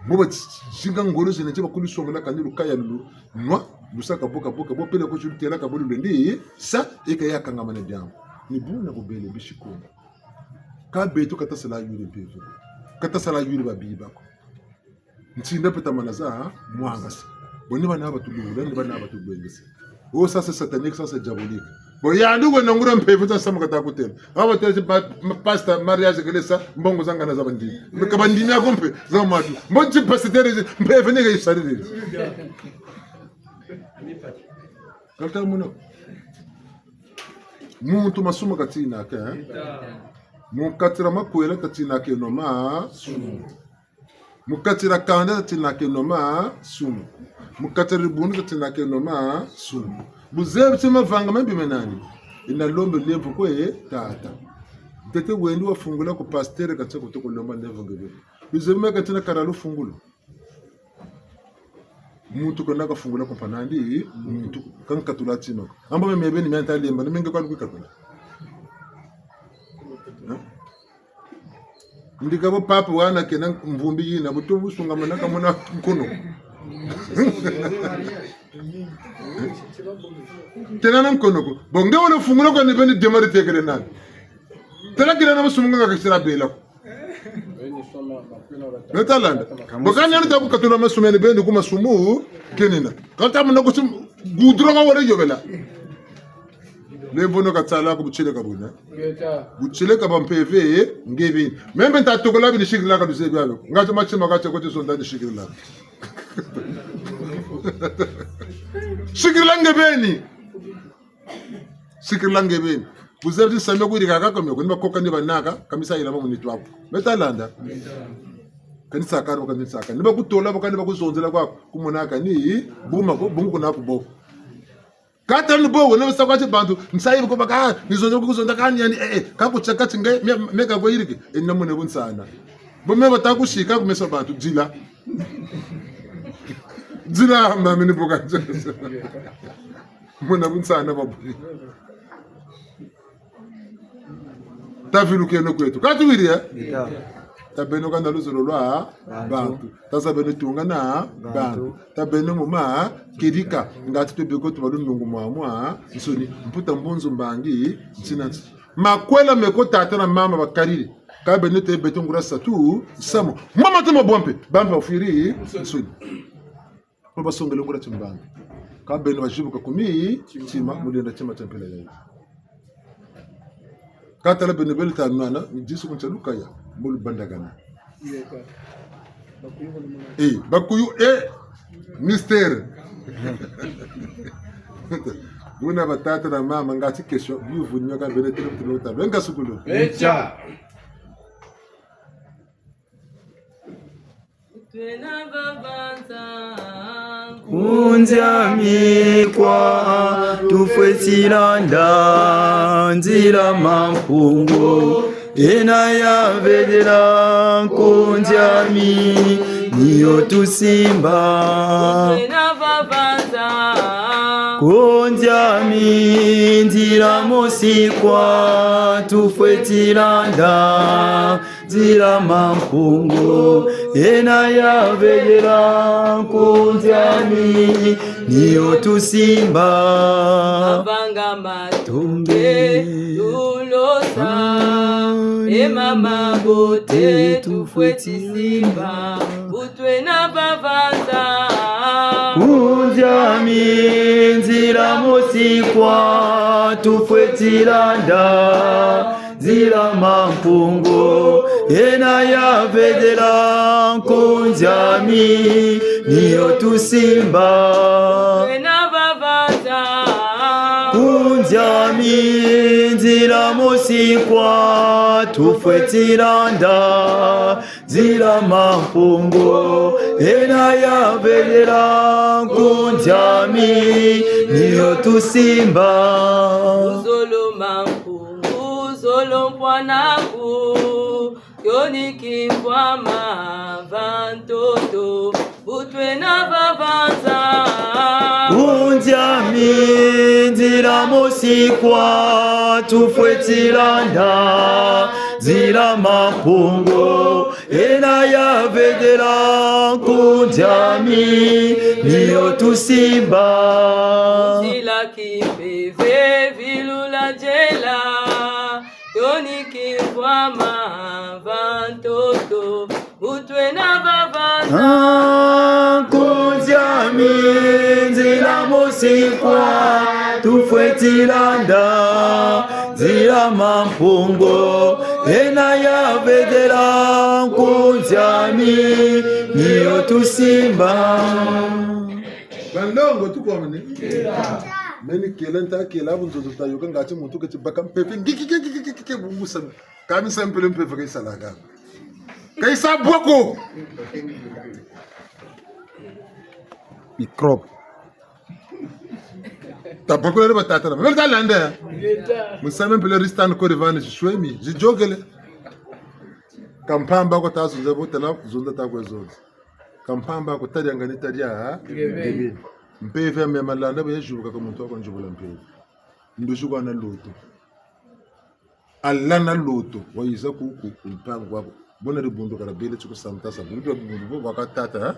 boba singa ngolo zene tiba kuli songola kandi lukaya lulu nwa lusaka boka bo peleko julitela ka bolu lendi sa ekaya kanga mane byam ni buna bo bele bishikoma ka beto kata sala yuri pevo kata sala yuri babiba ko ntsinda peta manaza mwangasi boni bana batulula ni bana batubengese o sasa satanique sasa diabolique bo ya ndugo na ngura mpevu ta sama kata kutela aba tete pasta mariage gelesa mbongo zanga na zabandi kabandi nya kompe za matu mbonti pasteur mpevu ne ga isarire kalta muno muntu masuma katina ka mukatira makwela katina ke noma sumu mukatira kanda katina ke noma sumu mukatira bunu katina ke noma sumu buzebu sema vanga mambi menani ina lombe levu kwe tata tete wendi wafungula ku pasteur katsa kutoko lomba levu ngebe buzebu katina karalu fungulo muntu kona ka fungula ko panandi muntu kan katula tino amba mebe ni menta lemba ni menga kwani kwikatula ndika bo papa wana kenan mvumbi yina butumbu sunga manaka mona nkono tenana nkono ko bonge wala fungula ko ne beni demari tegere nan tela kira na musunga ka sira bela Netalanda. Bokani anu tabu katula masumeni bendi kuma sumu kenina. Kata mna ko sum gudronga wala yobela. Levono katsala ko buchile ka buna. Buchile ka bampeve ngebi. Membe ntatokola bi shikila ka dusebi alo. Ngacho machima ka cheko sonda di shikila. Shikila ngebeni. Shikila ngebeni. Kuzevi same ku rika ka meko ni makoka ni banaka kamisa ila mu nitwapo. Metalanda. Kanisa karo kanisa kan. Ni bakutola bakani bakuzonzela kwako kumunaka ni buma ko bungu na kubo. Kata ni bo wena sakwathi bantu ngisayibe kuba ka ngizonza kuzonza kani yani ka kucheka tsinge meka go yirike enamune bunsana. Bome batakushika kumesa bantu jila. Jila mama ni boka. Mona bunsana babu. Tavilukeno kwetu katuwiri tabeno kana luzolo lwa bantu tasabeno tunga na bantu tabeno muma kirika ngati tobeko tubalu nungu mwamwa nsoni mputa mbonzo mbangi nsinansi makwela meko tata na mama bakariri kabeno te beto ngura satu samo mama temo bompe bamba ofiri nsoni ko basongele ngura timbanga kabeno bajibuka kumi chima mulenda chima tempela yayi Katala benebel tanana jisu kunchaluka ya bolu bandagana. Bakuyu mystère. Buna batata na mama ngati kesho bivu nyoka benetelo tulota benga sukulu. Echa. Twena babanza Unzamikwa tufwetilanda nzila mampungu ena ya vedela kunjami niyo tusimba Twena babanza kunjami nzila mosikwa tufwetilanda nzila mampungu ena ya vedela kunjami niyo tusimba Abanga matumbe tulosa Mama bote tufwetisimba Utwena babanza kunjami nzila mosikwa tufwetilanda nzila mampungu ena ya vedela kunjami niyo tusimba Utwena babanza kunjami nzila mosikwa tufwetilanda nzila mampungu ena ya vedela kunjami niyo tusimba Uzolo mampungu uzolo mpwanaku Yoniki mpwama vantoto Utwena babanza kunjami nzila mosikwa tufwetilanda nzila mampungu ena ya vedela kunjami niyo tusimba Zila kipeve vilula jela Yoniki mpwama vantoto Utwena babanza kunjami nzila mosikwa tufwetilanda nzila mampungu ena ya vedela kunjami niyo tusimba Bandongo tukwamene. Meni kelenta kela bunzo tayoka ngati muntu ke baka mpepe ngikike bungusa. Kami sempele mpepe ke salaga. Kaisa bwako. microbe Tabako le batata. Mel talanda. Musame pele ristan ko revane shwemi. Jijogele. Kampamba ko tazo nzabotela zonda takwe zonda. Kampamba ko tari ngani tari ya. Mpeve amemalanda bejuka ko muntu akonjubula mpeve. Ndoshuka na loto. Alla na loto wayiza ku mpango wabo. Bona ribundo kala bele tsuko samtasa. Bundu bundu wakatata.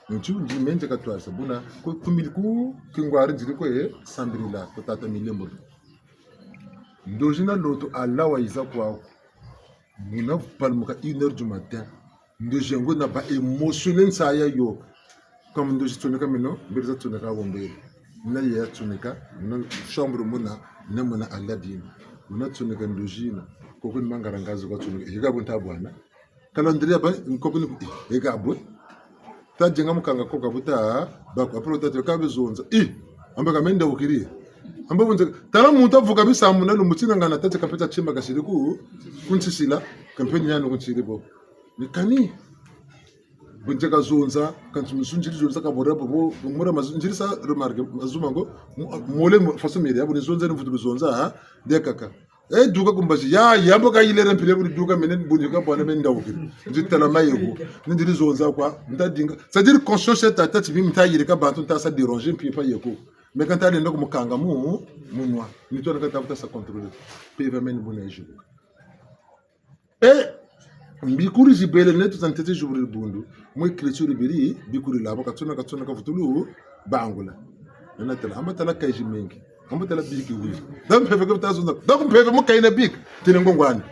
Nchunji menje katwasa buna ko kumiliku kingwari njiri ko sambirila ko tata milembo. Ndojina loto alla wayiza kwako. Muna palmuka 1h du matin. Ndojengo na ba émotionnel sa ya yo. Comme ndoji tunika mino, mbirza tunika wombele. Na ya tunika, na chambre muna, na muna aladini. Muna tunika ndojina. Koko ni mangarangazo kwa tunika. Higa bunta bwana. Kalendria ba koko ni higa bu. Ta jenga mukanga koka buta bako apro ta kabe zonza. Ambaka menda ukiri. ambapo tala muntu avuka bisamu na lumutinga ngana tete kapeta chimba kasiriku kunsisila kampeni yano kunsiribo nikani bunjeka zonza kantu musunjiri zonza kabora bo mura mazunjiri sa remarque azumango mole faso mire abo zonza nvudu zonza de kaka duka kumbashi ya yabo ka yilere mpile buri duka menen bunjeka bwana benda wukiri njitala mayego ndiri zonza kwa ndadinga c'est dire conscience ta tête bi mtayire ka bantu ta sa déranger mpi pa yeko mais quand elle est donc mukanga munwa ni to nakata futa sa contrôler peva men bonejo mbikuri jibele netu tantete juburi bundu mo écriture biri bikuri labo katsona ka futulu bangula nana tala amba tala kaiji mengi amba tala biki wi dam peva ko tazunda dam peva mo kayina bik tinengo ngwani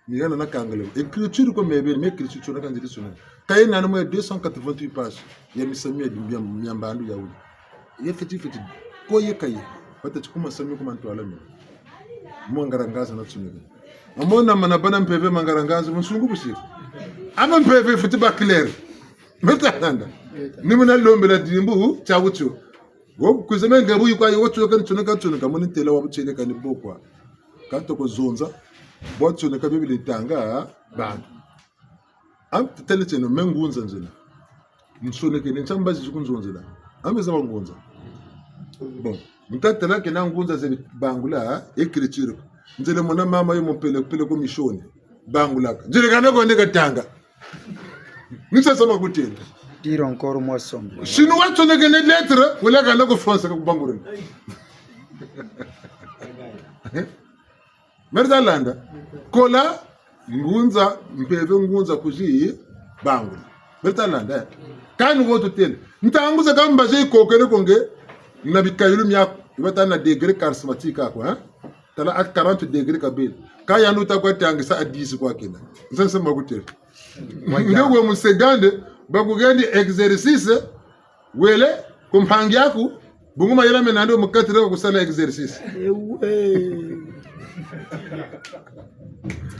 ni yana nakangale écriture ko mebe me écriture na kanjiri suna kayina na mo 288 pages ya misamia dimbia myambandu ya wi yefeti ko yekaye bata chukuma sami kuma ntwala mi mo ngarangaza na tsunega amona manabana mpeve mangarangaza musungu bushira ama mpeve futi ba clair metanda nimuna lombe la dimbu chawucho go kuzeme ngabu yikwa yocho kan tsuneka moni tela wa buchele kan bokwa kanto ko zonza bo tsuneka bibili tanga bantu am tele tseno mengunza nzela msuneke ni chambazi zikunzonzela ameza bangunza bon mtatela ke nangunza ze bangula écriture nzele mona mama yo mpele ko mishoni bangula nzele kana ko ndeka tanga nisa sama kutenda dire encore moi sombre sino wato ne gene lettre wala kana ko France ko bangure merzalanda kola ngunza mpeve ngunza kuji bangula merzalanda kanu woto tele ntanguza kamba je kokere konge na bikayulu myako ibata na degré charismatique ako tala ak 40 degré kabel kaya nuta kwa tangisa a 10 kwa kina nsanse makutere ngewe mu segande bakugendi exercice wele kumpangi yako bunguma yela menando mu 4 ko kusala exercice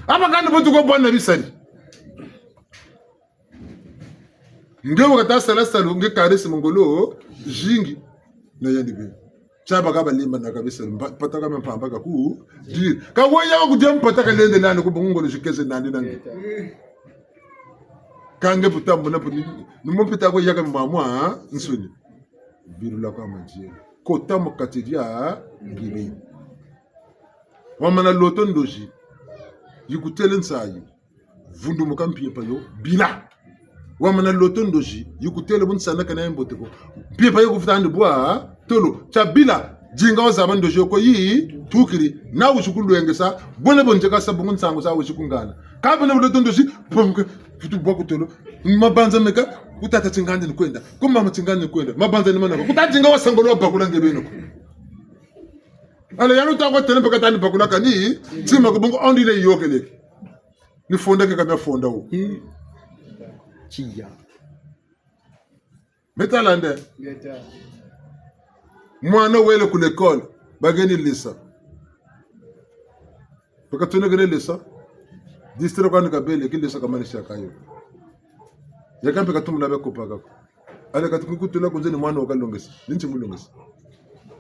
aba kandi botu ko bonna bisali ngewe kata sala salu nge charisme ngolo jingi na yandi be chaba ka balimba na kabisa pataka mpamba ka ku dir ka woya ku dem pataka lende nani ku bungo lo shikese nani nangi kange putambo na puni numo pita ko yaka mamwa nsuni biru la kwa manjie ko tamo katedia ngibe wamana loton doji yikutelen sayi vundu mukampi pa yo bila wamana loton doji yikutele bun sana kana mbote ko pipa yo kufutande bwa tolo chabila jinga wazaba doji ko yi tukiri na ushukulu engesa bone bonje ka sabu nsango sa ushukungana kabone loton doji pomke futu bwa kutolo mabanza meka kutata tingande kwenda kuma matingande kwenda mabanza ni manako kutajinga wasangolo bakula ngebeno ala yanu ta ko tele paka tani bakula kani tima ko bongo ondi le yokele ni fonda ke kamya fonda wo chia metalande mwana wele ku l'école bageni lisa paka tune gele lisa distro kwa nikabele ki lisa kama nisha kayo yakampe katumula be kopaka ale katukutula kunzeni mwana wakalongesa ninti mulongesa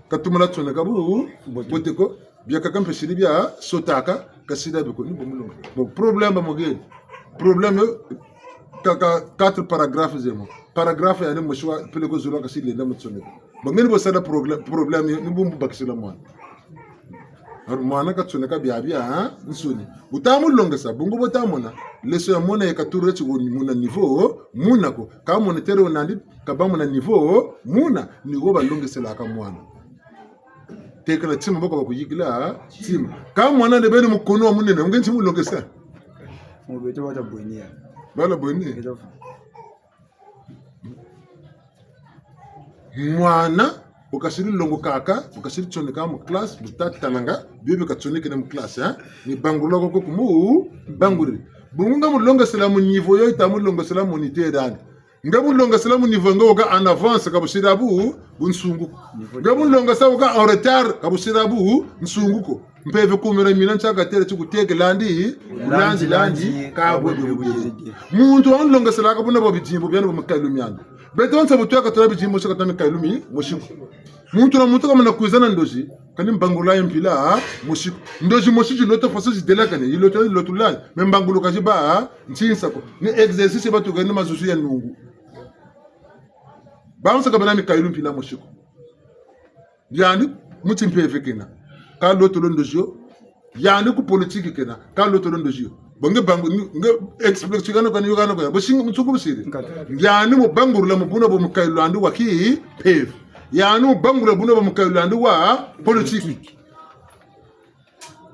katumula tune kabu boteko biaka kampe shiribia sotaka kasida be ko ni bomulonga bon problème mogeni problème kaka 4 paragraphes zemo paragraphe ya ne moshwa pele ko zula kasile na mutsone bon ngeni bo sada problème ni bumbu bakisila mwana mwana ka tsone ka bia nsuni butamulongesa bungu botamona leso ya mona yakatura chigoni muna niveau muna ko ka monetere onandi ka ba mona niveau muna ni go balongesela ka mwana tekala tsima boko bakuyigila tsima ka mwana de bene mukono munene ngenzi mulongesa mo beto wata bonia bala boni mwana ukashiri longo kaka ukashiri tsone ka mu class butatananga bibi ka tsone kene mu class ni bangulo ko kumu banguri bunga mu longa sela mu niveau yo itamu longa sela mu unité dani ngamu longa sela mu niveau ngo ka en avance ka bushirabu bunsungu ngamu longa sela ka en retard ka bushirabu nsunguko mpeve kumira mina nchaka tere chikuteke landi kabwe bwebwe muntu wanlonga selaka buna babijimbo byano bamakailumi yando beto wansa butwaka tora bijimbo shaka tami kailumi moshiko muntu na muntu kama nakuizana ndoji kani mbangula impila moshiko ndoji moshiji loto faso jidelaka ne iloto la membangulo kajiba nchinsa ko ni exercice batu gani mazuzu ya nungu baansa kabana mi kailumi pila moshiko yani muti mpeve kena ka loto londojo yani ku politique kena ka loto londojo bonge bangu nge explique kana kana yogana ko boshinga mutsuku busiri yani mu banguru la mubuna bo mukailu andu waki peve yani mu banguru buna bo mukailu andu wa politique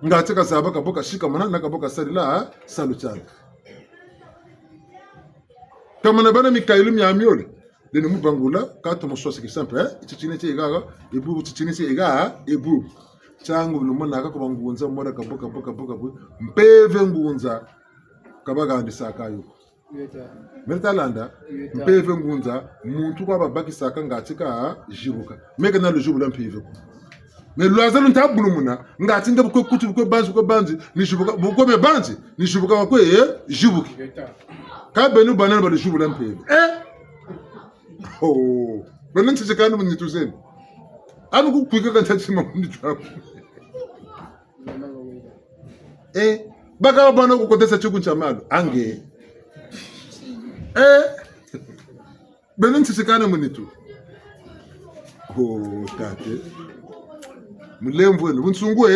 ngate ka saba ka boka shika mana nakaboka salila saluchana kama na bana mikailu myamiole deni mu bangula ka to mo sosi simple chichine che gaga ebu chichine che gaga ebu changu lumona ka ko bangunza mona ka boka mpeve ngunza kabaga andisaka yo Mertalanda mpeve ngunza muntu kwa babaki saka ngati ka jibuka meka na lujubula mpeve me lwazalo ntabulumuna ngati nge bukwe kutu bukwe banzi ni jibuka bukwe be banzi ni jibuka wakwe jibuki ka benu banana ba lujubula mpeve oh benen tsikana mun nituzeni anu kukwika kantatsima mun nitwako baka bana kukotesa chikuncha malo ange benen tsikana mun nitu oh tate mulemvu eno bunsungue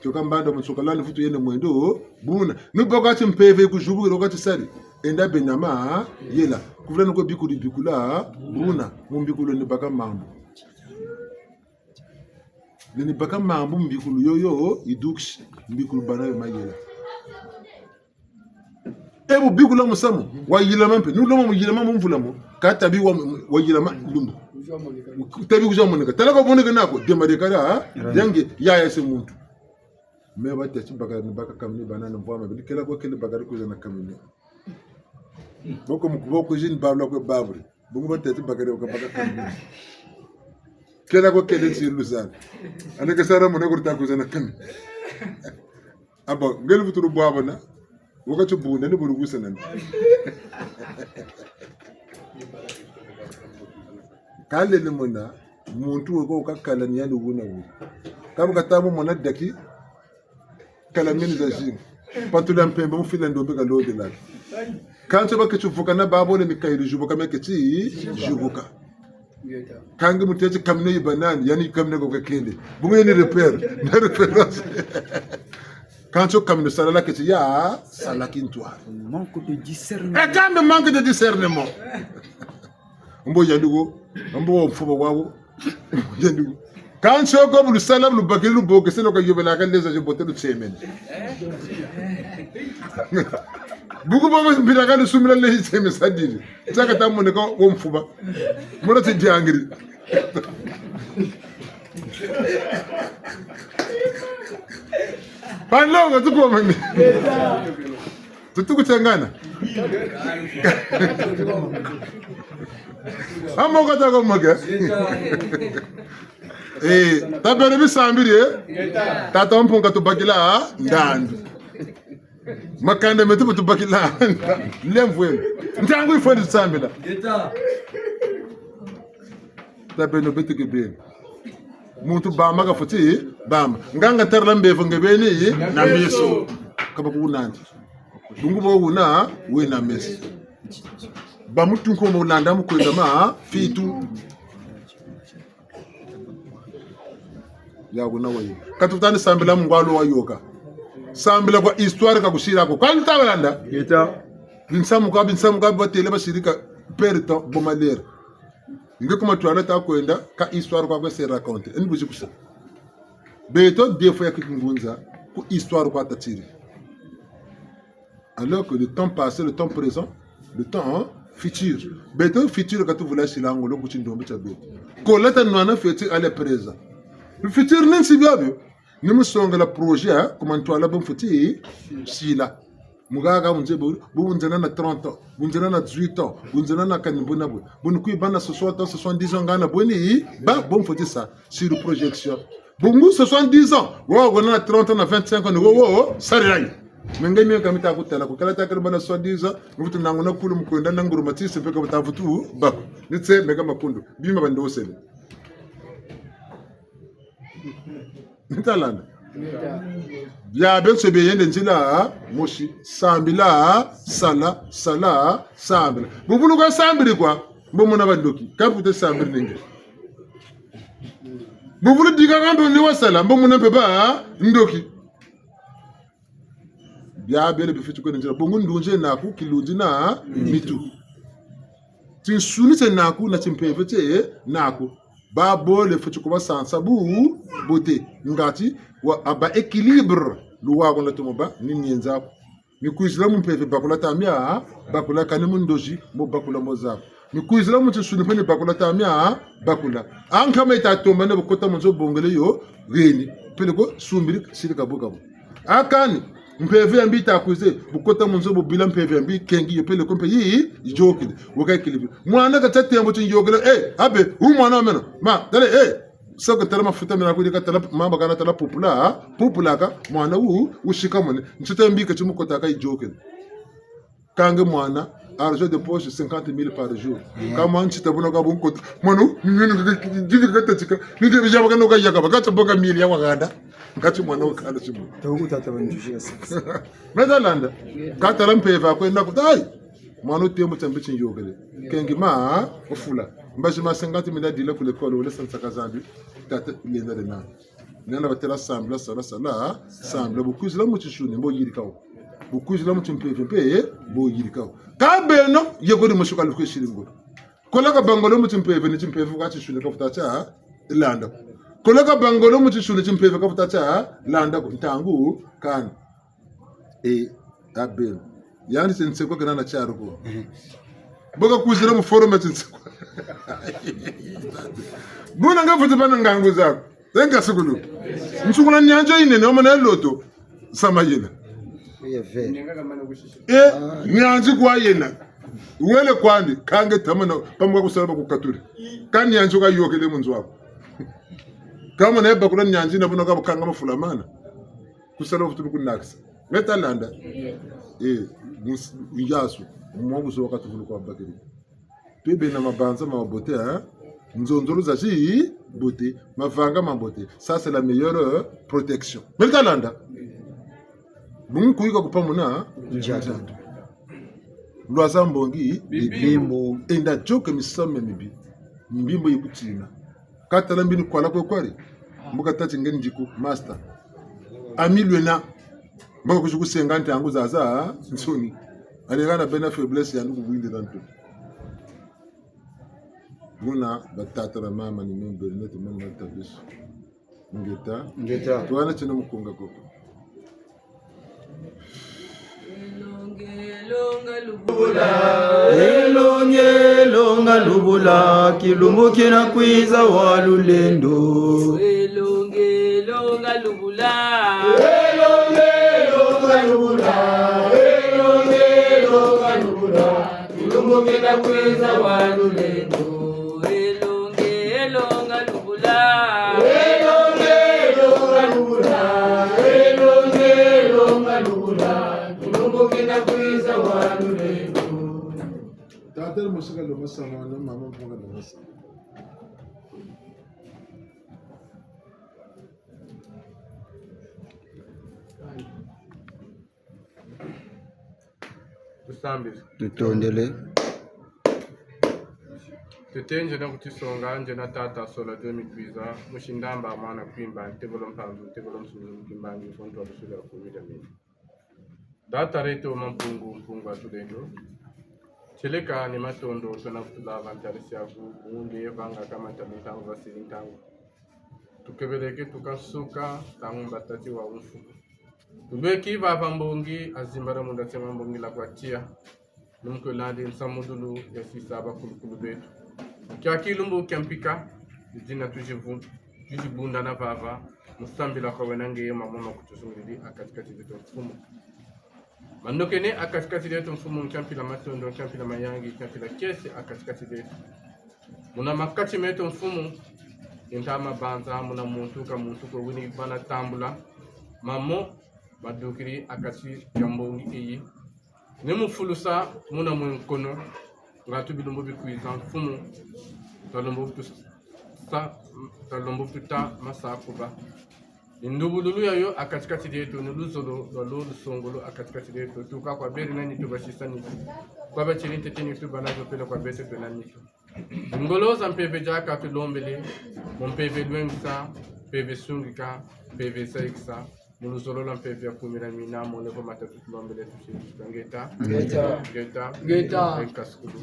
chokambanda mutsokalani futu yene mwendo buna nubokati mpeve kujubu rokati sari enda benama yela kuvulana ko bikula buna mumbikulo ni baka mambo ni baka mambo mbikulu yoyo idux mbikulu banayo mayela ebu bikula musamu wayila mampe nulomo muyila mambo mvulamo kata bi wayila lumbu tabi kuja monika talaka monika nako demade kara yange yaya se muntu me bata chibaka ni baka kamni banana mvama bikela ko kele bagari kuja na kamni boko mukuboko jini babla ko babri bungu bata chibaka ko baka kamni kela ko kele tsilu sana anaka sara mona ko ta kuja na kamni aba ngel futuru baba na wakati bunda ni buru gusana kale le mona muntu ko kakala ni yalo buna wu kabu katamu mona daki kala mini za jini patula mpembe mu fila ndombe ka lode la kanso ba kechufuka na babo le mikairu jubuka meketi jubuka kangi mutete kamne banani yani kamne ko kende bungu ni repair na repair kanso kamne sala la keti ya sala kintwa manque de discernement quand manque de discernement mbo yandugo mbo mfuba wawo yandugo kanso ko bulu salam lu bakilu bo ke selo ko yobela ka leza je botelu semen bugu bo mbira ka sumila le semen sadiri saka tamone ko wo mfuba mo na ti angri panlo tuko mami tuko changana amo kata ko maga tabere bisambiri tata mpunga tubakila ndandu makanda metu tubakila lemvwe ntangu ifandi tsambila tabere no betike be muntu bama ka futi bama nganga terla mbevo ngebeni na miso kabaku unandi bungu bo una we na miso bamutu ko mo landa mu kwenda ma fitu ya guna wayo katutani sambila mungwalo wayoka sambila kwa histoire ka kushira ko kwanta balanda Yeta binsamu ka batele bashirika perto bomalere nge kuma tuana ta kwenda ka histoire kwa se raconter en buji kusa beto defo ya kingunza ku histoire kwa tatiri alors que le temps passé le temps présent le temps futur beto futur ka tu voulais silango lo kuchi ndombe cha beto ko lata nwana feti ale présent le futur n'ensi biabio ni musonga la projet comme antoine bon foti sila mugaga munje bunzana na 30 ans bunzana na 18 ans bunzana na kanibona bu bunu kuibana 60 ans 70 ans ngana boni ba bon foti ça sur projection Bungu 70 ans. Wow, on a 30 ans, on a 25 ans. Wow, ça rien. Mengai mieux comme ta kutala ko kala ta kala bana 70 ans. Mutu nangona kulu mkwenda nanguru matisi pe ka tafutu ba. Nitse mega makundu. Bima bando sele. Nitalanda. Ya ben sebe yende njila moshi sambila sala sambila. Bubulu kwa sambili kwa mbona bandoki. Kapute sambili ninge. Bubulu diga ngando ni wasala mbona peba ndoki. Ya bele bifitu kwa njila bongo ndunje naku kilunji na mitu. Tin sunite naku na timpevete naku. Babo le fitu kwa sansabu bote ngati wa aba équilibre luwa ko latomo ba nini nzapo mikuizila mpeve bakula tamia bakula kanemu ndoji mo bakula mozapo mikuizila mutsu sunipene bakula tamia bakula anka meta tomba ne bokota monzo bongele yo reni pele ko sumbiri silika bokabo akani mpeve ambi ta kuze bokota monzo bo bila mpeve ambi kengi yo pele ko mpe yi jokile woka équilibre mwana ka tatembo tsin yogele abe mwana meno ma dale soko tala mafuta mina kudika tala mamba kana tala popula ka mwana ushika mone nchita mbika chimukota ka ijoke kange mwana argent de poche 50,000 par jour kama nchita bona ka bunko mwana ndike kata chika ndike bijaba kana ka yaka bakata boka 1,000 ya waganda ngati mwana ukanda chimu Toku tata banjishia sasa. Netherland katala mpeva kwenda kutai mwana utembo chambichi yogele kengi ma ofula mbaji ma 50,000 dile ku l'école wala sansa kazambi tata yenda de na nana batela sambla sambla bukuzila mu chishuni mbo yirikawo bukuzila mu chimpeve bo yirikawo kabeno yegodi mushuka lu kweshiringo kola bangolo mu chimpeve ni chimpeve kwa chishuni ka futacha landa kola bangolo mu chishuni chimpeve ka futacha landa ko ntangu kan abeno yani sensekwa kana na charo ko boka kuzira mu forum etsensekwa buna ngafuti bana ngangu zako denga sikulu nsukula nyanja ine noma na loto samayina nyanji kwa yena wele kwandi kange tamana pamwa kusaba ku katuri kan nyanji kwa yokele munzu wako kama na bakula nyanji na buna ka kanga mafulamana kusala futu kunakisa metalanda yasu mwangu so wakati kwa bakiri pebe na mabanza mabote nzonzolo za ji beauté mavanga mabote ça c'est la meilleure protection metalanda bungu kuika kupamuna njata lwaza mbongi bimbo enda joke misame mibi mbimbo yikutina katala mbini kwala kwari mbuka tati ngeni jiku master amilwena mbuka kushuku 50 yangu zaza nsoni aligana bena faiblesse ya ndugu bwinde danto muna batata na mama ni membe neto mama tabiso ngeta tuana chena mukunga koko elonga lubula kilumbu kina kwiza walulendo elonga lubula kilumbu kina kwiza walulendo elonga lubula kilumbu kina kwiza walulendo tata musika lo masama na mama mpunga lo masama tutondele tutenje na kutisonga nje na tata sola 2012 mushindamba mwana kwimba ntebolo mpamvu ntebolo msulu kimbangi fonto rusula kumida mimi data reto mpungu atulendo cheleka ni matondo tona kutula avantarisi yaku unge vanga kama tamutangu vasilintangu tukebeleke tukasuka tangu batati wa unfu tubeki vava mbongi azimbara munda tema mbongi la kwatia numko landi nsamudulu ya sisaba kulukulu betu kia kilumbu kiampika jina tujibunda na vava musambila kwa wenange mamona kutusungili akatikati zetu mfumo manokene akatikati zetu mfumo mchampila matondo mchampila mayangi mchampila kesi akatikati zetu muna makati metu mfumo intama banza muna muntu ka muntu ko wini bana tambula mamo madukiri akati jambongi iyi nemu fulusa muna mu kono ngatu bilumbo bikuiza fumu talombo tuta masakuba indubululu yayo akatikati yetu nuluzolo lolo songolo akatikati yetu tuka kwa beri nani tubashisani kwa bachiri teteni tubanazo pela kwa bese penani ngolo za mpeve jaka tulombele mpeve lwengsa peve sungika peve saiksa muluzolo la mpeve ya kumira mina mole kwa matatu tulombele tushita ngeta kaskulu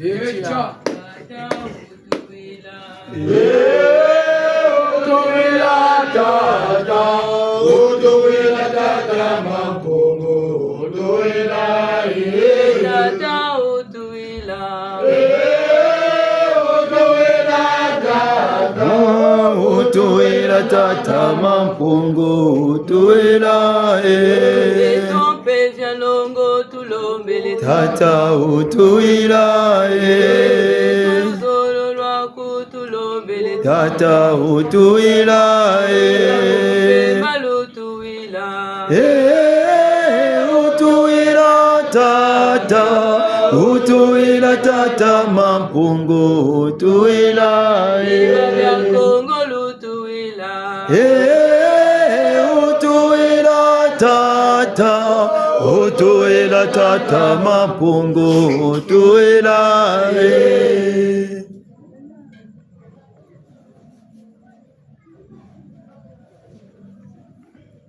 Utuwila tata mapongo utuwila tata utuwila tata mampongo utuwila Pevya longo tulombele tata utuwila Zolo lwaku tulombele tata utuwila Malu tuwila utuwila tata mampongo utuwila Vya Kongo lutuwila utuwila tata mampongo utuwila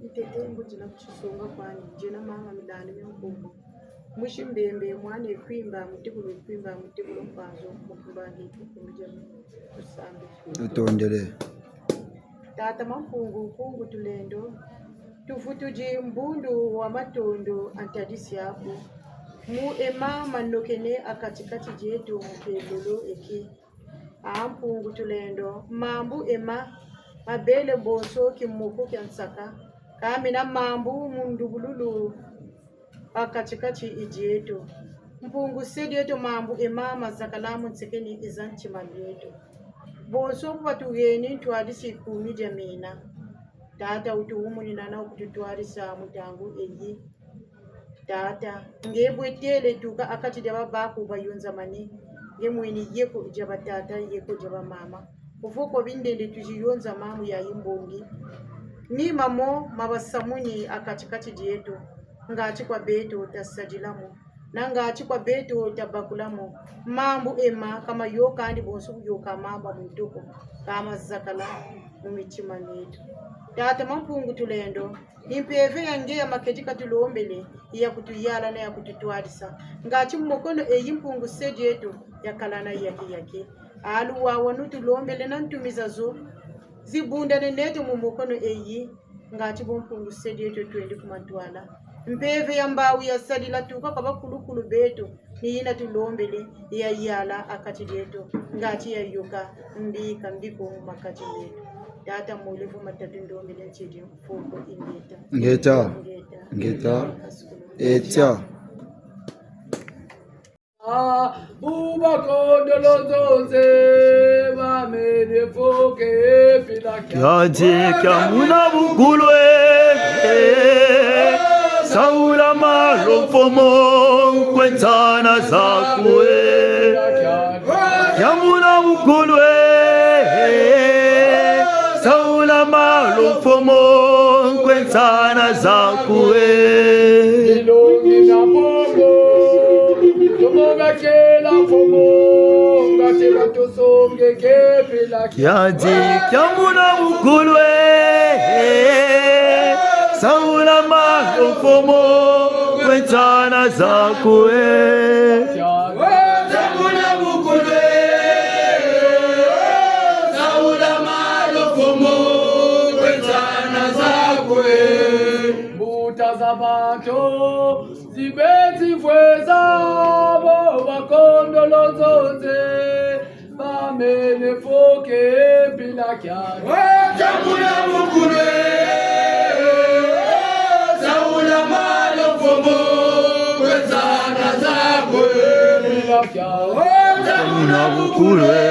Mtetembo jina kuchisonga kwani jina mama midani mkumbo mwishi mbembe mwane kwimba mutikulu mpanzo mukumbangi kumijami kusambe utondele tata mampungu kungu tulendo tufutuji mbundu wa matondo antadisi yapo mu ema manokene akatikati jetu mupelolo eki ampungu tulendo mambu ema mabele mboso kimuku kyansaka kamina mambu mundubululu akatikati ijetu mpungu sedieto mambu ema mazakalamu nsekeni izanchi malieto boso patugeni twadisi kumi jamina tata utuhumu ninana ukututwarisa mutangu eyi tata ngebwetele tuka akati jaba baku bayunza mani ngemweni yeko jaba tata yeko jaba mama ufuko bindende tujiyonza mamu ya imbongi ni mamo mabasamuni akatikati dietu ngachi kwa beto tasajilamu na ngachi kwa beto tabakulamu mambu ema kama yoka andi bonsu yoka mamba mwitoko kama zakala mumichima netu tata mampungu tulendo impeve yange ya makejika tulombele ya kutuyala na ya kututwadisa ngachi mmokono eyimpungu sedi yetu ya kalana yake alu wawanu tulombele na ntumizazo zibunda neneto mmokono eyi ngachi bompungu sedi yetu twendi kumantwala mpeve ya mbawu ya sadila tuka kaba kulukulu beto niyina tulombele ya yala akati yetu ngachi ya yuka mbika mbiko makati yetu tata mulevu matatu ndombele nchidi mfuko ingeta etya ubakondolozonze bamenefoke yaje kyamuna bugulwe saula malofomo kwenzana zakwe kyamuna bugulwe saula malofomo kwenzana zakwe ilongi na bongo tomonga kela fomo ngatela tosonge kepela yaje kyamuna bugulwe saula malofomo kwenzana zakwe Zakuna bukule Saula malofomo kwenzana zakwe Buta zabato zibeti fweza bo bakondolozoze bamene foke bila kyaro Zakuna bukule Saula malofomo kwenzana zakwe kyamuna bugulwe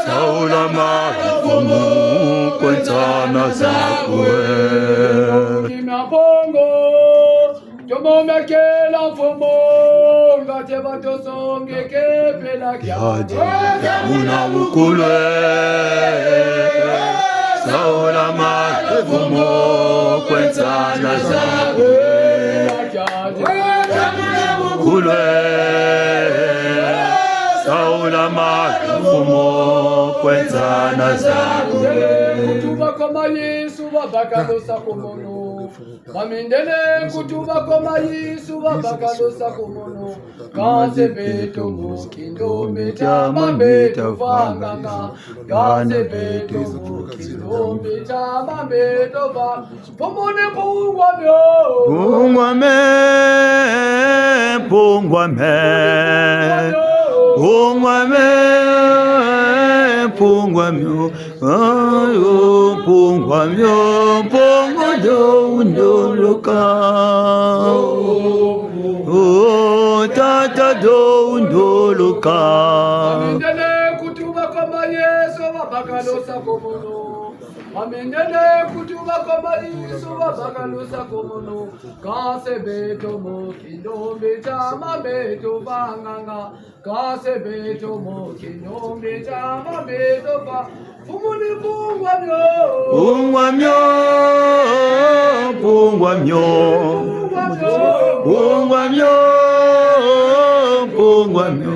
saula Saula malufumu kwenzana zakwe. Kimaponggo tomomekela mfumo ngate batosonge kepela Yaje muna bukulwe Saula malufumu kwenzana zakwe. Kulwe Saula malufumu kwenzana zakwe. Kutuba koma Yesu babakalosa komono mamindele kutuba koma Yesu babakalosa komono kanse beto mukindo meta mabeto vanganga kanse beto mukindo meta mabeto va pomone pungwa myo Pungwa me Pungwa me Pungwa me Pungwa myo Ayo Pungwa myo Pungwa do loka Oh tata do loka. Mamindele kutuba koma Yesu babakalosa komono mamindele kutuba koma Yesu babakalosa komono kanse beto mokindo meta mabeto vanganga kanse beto mokindo meta mabeto va fumuni pungwa myo Pungwa myo Pungwa myo Pungwa myo Pungwa myo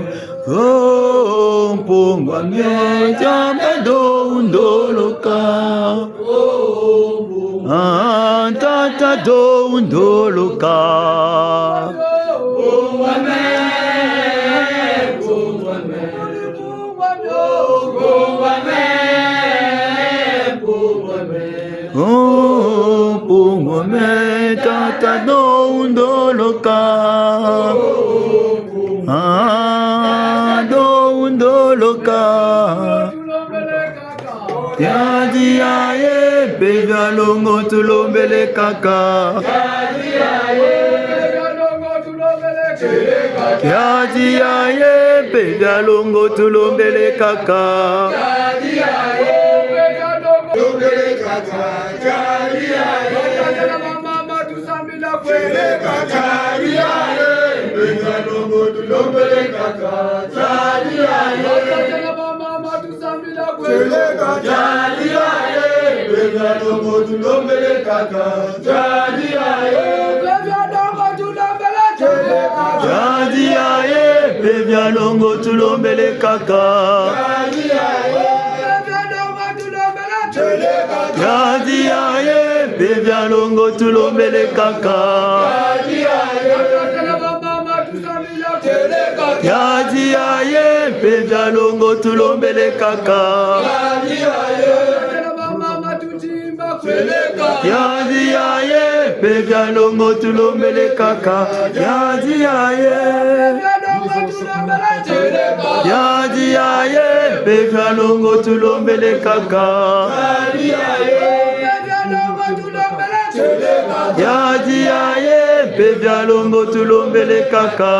Oh Pungwa myo Jamba do loka Ah tata do loka. Pungwa me pungwa me pungwa myo pungwa me pungwa me Oh Pungwa me tata do loka. Ah do loka. Yaji aye bega longo tulombele kaka. Yaji aye bega longo tulombele kaka. Mama tusambila kwele kaka. Jadi aye bevya longo tulombele kaka. Jadi aye bevya longo tulombele kaka. Yaji aye bevya longo tulombele kaka. Yaji aye bevya longo tulombele kaka. Yaji aye Yaji aye bevya longo tulombele kaka. Yaji aye bevya longo tulombele kaka.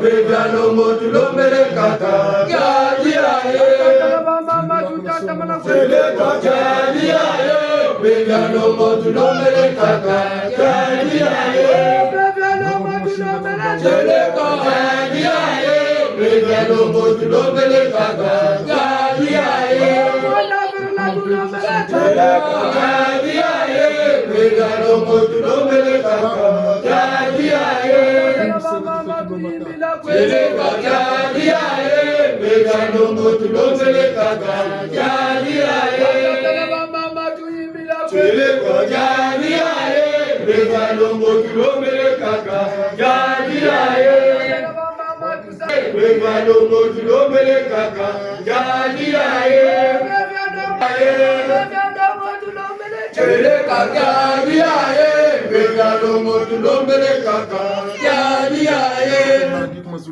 Bevya longo tulombele kaka. Yaji aye bevya longo tulombele kaka. Yaji aye bevya longo tulombele kaka. Yaji aye bevya longo tulombele kaka. Yaji aye bevya longo tulombele kaka. Yaji aye bevya longo tulombele kaka. Yaji aye bevya longo tulombele kaka. Yaji aye bevya longo tulombele kaka. Yaji aye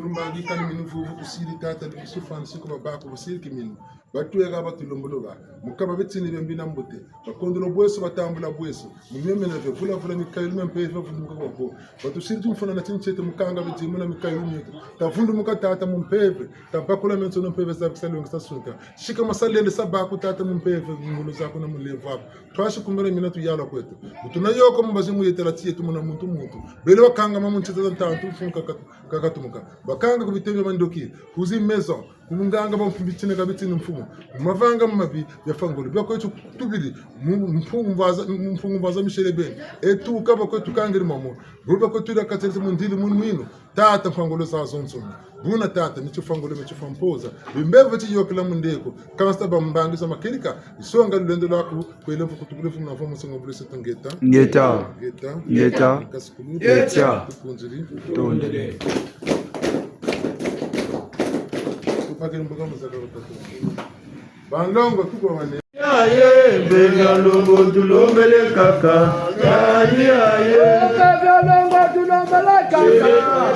fulumbangi kan minu vuvu kusiri tata bisufan siko babako kusiri kiminu batu ya gaba tulombologa mukaba betini bembina mbote bakondolo bweso batambula bweso mumyemena ve vula vula mikayilu mempe ve vunduka kwabo batu siri tumfuna na tinchete mukanga betimu na mikayilu nyeto tavundu mukatata mumpeve tabakula menso no mpeve za kusalonga sasunka shika masalende sabako tata mumpeve ngulu zako na mulevako twashi kumere mina tu yala kwetu butuna yoko mbazi muyetela tie tumuna muntu bele wakanga mamunchete tantu funka kakatumuka bakanga kubitebe mandoki kuzi maison kumunganga bamfumbitine kabitine mfumo mavanga mabi yafangolo byakwetu tubili mfungu vaza mishelebe etu kaba kwetu kangiri mamo ruba kwetu ira katsetse mundili munwino tata mfangolo sa zonsona buna tata nicho fangolo mecho fampoza bimbevo ti yokela mundeko kansta bambangisa makerika isonga lendo lako kwele mfukutubule fumna fomo songo blese tangeta ngeta kaskulu kunzili tondele tupakeni mboga muzaka utatu bandongo tuko wane aye begalongo tulombele kaka yani aye begalongo tulombele kaka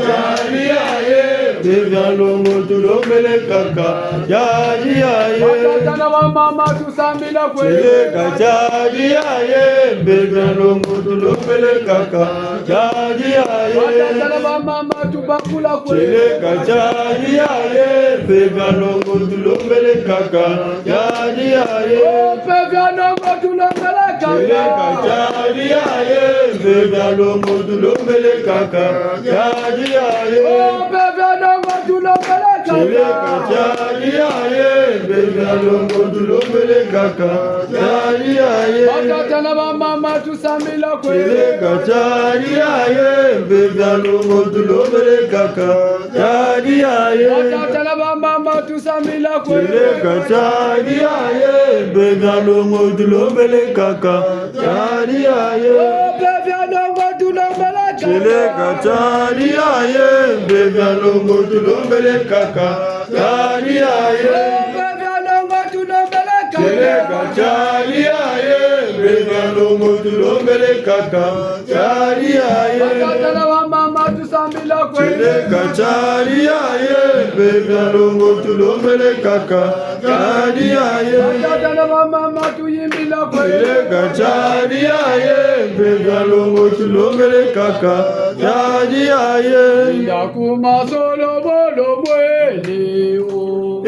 yani aye begalongo tulombele kaka yani aye watana wa mama tusambila kwele kajadi aye begalongo tulombele kaka yani aye watana wa mama tubakula kwele kajadi aye begalongo tulombele kaka yani aye Begalongo tulombele kaka jadi aye begalongo tulombele kaka jadi aye begalongo tulombele kaka jadi aye begalongo tulombele kaka jadi aye watatana wa mama tusamila kwele jadi aye begalongo tulombele kaka jadi aye watatana wa mama tusamila kwele jadi aye begalongo tulombele kaka jadi aye begalongo tulombele kaka jadi aye begalongo tulombele kaka jadi aye begalongo tulombele kaka jadi aye begalongo tulombele kaka jadi aye wakatana wa mama tusambila kwele jadi aye begalongo tulombele kaka jadi aye wakatana wa mama tuyimbila kwele jadi aye begalongo tulombele kaka jadi aye ndakuma solo bolo mweli o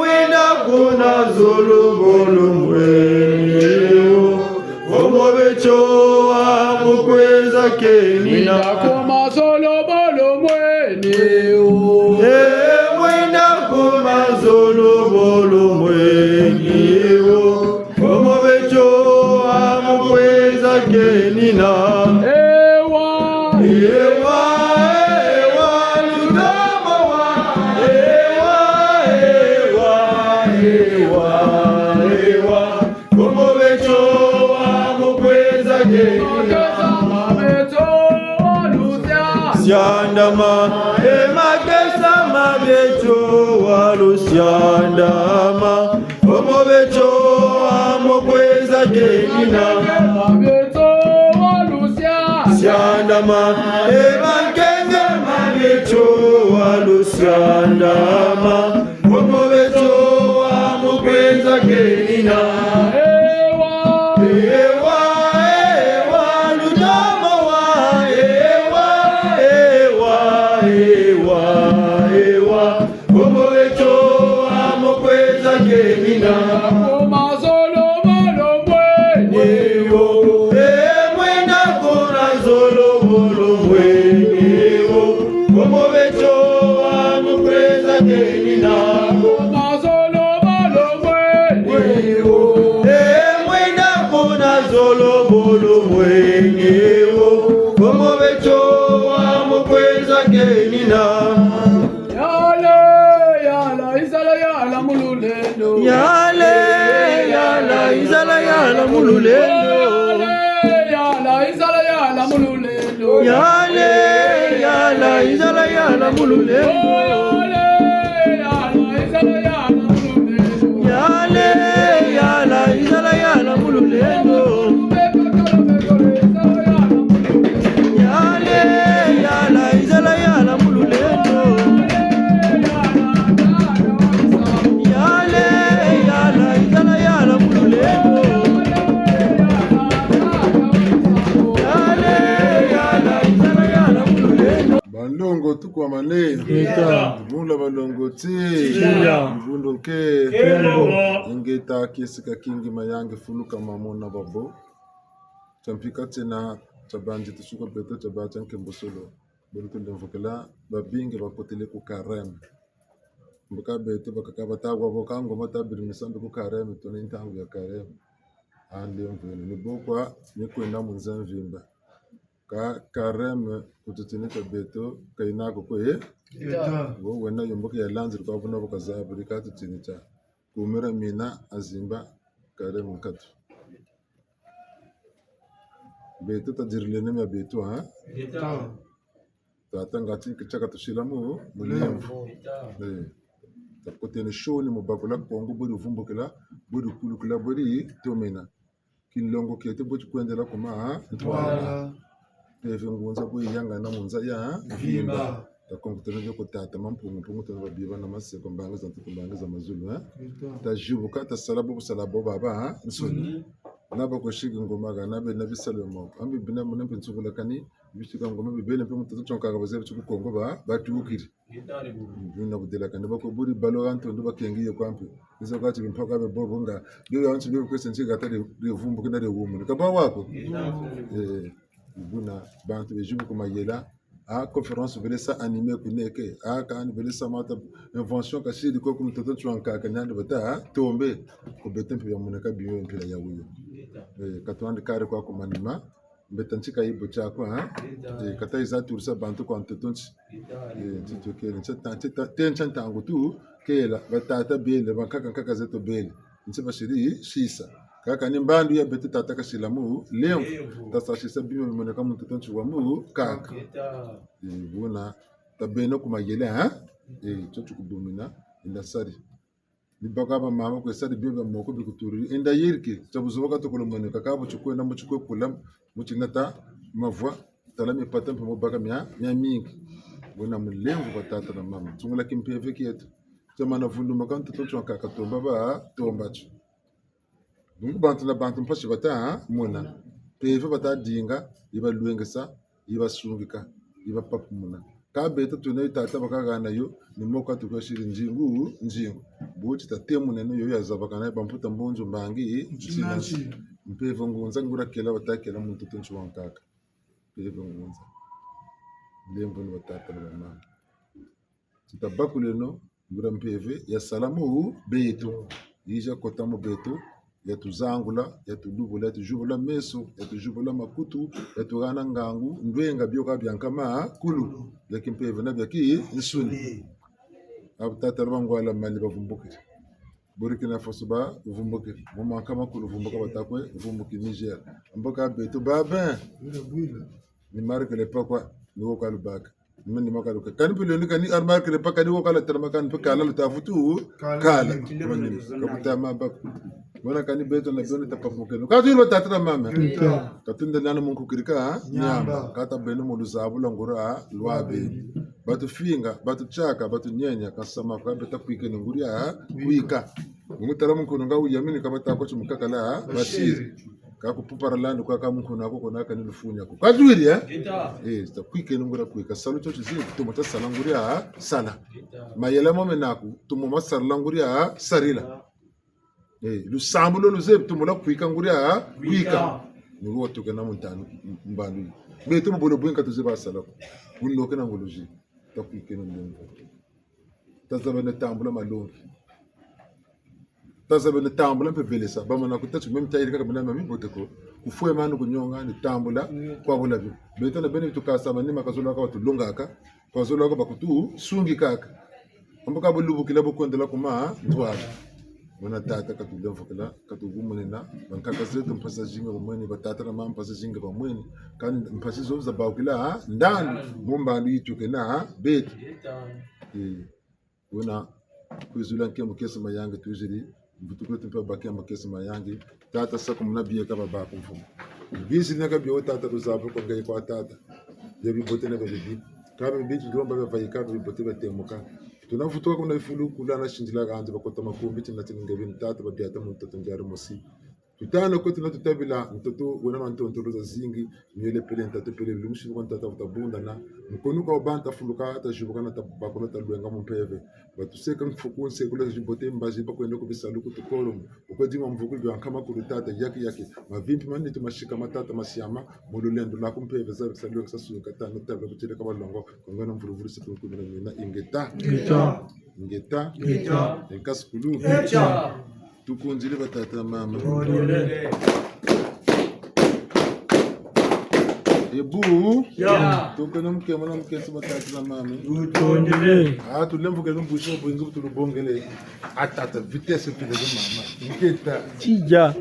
wina kuna solo bolo mweli o omobecho amukweza kenina ndakuma solo bolo mweli o wina kuna solo bolo mweli o omobecho amukweza kenina Siandama emakesa mabecho walusiandama omobecho amokweza kenina mabecho walusia siandama emakesa mabecho walusiandama omobecho amokweza kenina tu kwa mane mula balongoti mbundo ke ingeta kisika kingi mayange fuluka mamona babo champika tena chabanji tusuko beto chabacha nkembosolo bonto ndemvokela babinge bakotele ku karem mbuka beto bakakaba tagwa bokango matabiri misambe ku karem to nintangu ya karem ande mvene ni bokwa ni kwenda munzamvimba ka karem kututinita beto kainako ko wo wena yomboke ya lanzir kwa buna bokazabri ka tutinita kumera mina azimba karem katu beto tajirlene mya beto ha tata ngati kichaka tushilamu mulemvu tapotene shoni mubakula kongo bodi vumbukila bodi kulukula bodi tomena kilongo kete bodi kwendela kuma ntwala eve ngunza bodi yanga na munza ya vimba takongo tene ko tata mampungu tene babiba na maseko mbanga za tukumbanga za mazulu ha tajubuka tasalabu busalabu baba nsoni naba ko shigi ngomaga nabe nabisalo mo ambi bina mun mpe tsubula kani bishika ngoma be bene mpe mutatu tonka ga bazebe tsuku kongo ba batukiri bina budela kani bako buri balo anto ndo bakengiye kwampe izo gati mpaka be bobo nga byo yantu byo kwesense gata de vumbu kana de wumu ka ba wako buna bantu be jubu kuma yela a conférence belesa animé kuneke a kan belesa mata invention ka shidi ko kum toto twanka kanande bata tombe ko betempe ya munaka biyo mpira ya wuyo katwande kare kwa kumanima mbetanchika ibo chako ha kata iza tursa bantu kwa ntotonchi titokele nchata tenchanta ngutu kela batata bele bakaka zeto bele nchiba shiri shisa kaka ni mbandu ya betu tata kashilamu leo tasa shisa bimo moneka mtotonchi wa mu kaka buna tabeno kumayele ha chochu kubumina indasari nibakaba mama ko sadi bibe moko bikuturi enda yirke tabuzoka to kolomone kakabo chukwe na muchukwe kulam muchinata mavwa talami patam mo baka mya mingi bona mulemvu batata na mama tungula kimpeve kietu tamana vundu makanto to chwa kaka to baba to mbacho bungu bantu na bantu mpashi bata mona peve bata dinga iba luengesa iba sungika iba papumuna ka beta tuna itata bakaga nayo ni moka tukashiri njingu buchi tatemu neno yo yazabakana bamputa mbonjo mbangi sinanchi mpevo ngunza ngura kela batakela muntu tunchu wankaka mpevo ngunza lemvo ni batata na mama titabakuleno ngura mpeve ya salamu beto ija kotamu beto ya tuzangula ya tudubula ya tujubula meso ya tujubula makutu ya tugana ngangu ndwenga byoka byankama kulu ya kimpeve na byaki nsuni abutata rwangwala mali bavumbukira Burkina Faso ba vumbukira mama kama kulu vumbuka batakwe vumbuki Niger mboka beto baba ni marque le pakwa ni wokal bak ni makalu kan pilo ni kan armarque le pakwa ni wokal termakan pe kala lutafutu kala kabuta mabak Mwana kani beto na bioni tapapukeno. Katu hilo tatira mama. Katunda nana mungu kirika nyamba. Kata benu muluzabula ngura luabe. Batu finga, batu chaka, batu nyenya. Kasama kwa beta kuike nguria kuika. Mungutara mungu nunga uyamini kabata kwa chumukaka la basiri. Kaku pupara landi kwa kama mungu nako kona kani lufunya. Katu hili sta kuike ngura kuika. Salu chochi zini tumota salanguria sala. Mayela mome naku tumoma salanguria sarila. Lusambulo luzebu tumula kuika nguria kuika niwo tukena muntanu mbandu betu bolo bwenka tuzeba sala kunno kana ngoloji ta kuike no tazabene tambula malongi tazabene tambula mpe belesa bamana kutatu meme tayiri kaka bana mami boteko kufue manu kunyonga ni tambula kwa bola bi betu na bene tukasa mani makazola ka tulungaka kwa zola ka bakutu sungi kaka amboka bolubu kila bokondela kuma ntwala Wana tata katulia mfokela katugumuna bankaka zetu mpasa jinga bamweni batata na mama mpasa jinga bamweni kan mpasa zo za baukila ndani bomba ndicho kena betu wana kuzula nkemo kesa mayange tujiri mbutuko tumpa bakia makesa mayange tata sako mnabiye kaba ba kumfumo bisi naka biyo tata ruzapo ko ngai kwa tata yebi botene ba bibi kabe bibi ndomba ba vayika bibi ba temuka tunavutoka kuna ifulu kula na shinjila ganze bakota makumbi tina tinga bin tata ba biata mun tatunjara musi tutana kote na tutabila mtoto wena mantontolo za zingi nyele pele ntate pele lumshi kwa ntata utabunda na mkonuka obanta fuluka hata jibuka na tabakolo taluenga mumpeve batuseka mfuku sekula jibote mbaji bakwenda kubisalu kutukolo ukodima mvuku bya kama kulutata yaki mavimpi mani tumashika matata masiama mululendo la kumpeve za bisalu kasasuka tano tabla butele kama longo kongana mvuruvuru siku kumina mina ingeta enkaskulu tukunzile batata mama ebu tukana mkema na mkesi batata na mama tulemvuke lumbusho bwengu tulubongele atata vitesse pile mama ingeta Tija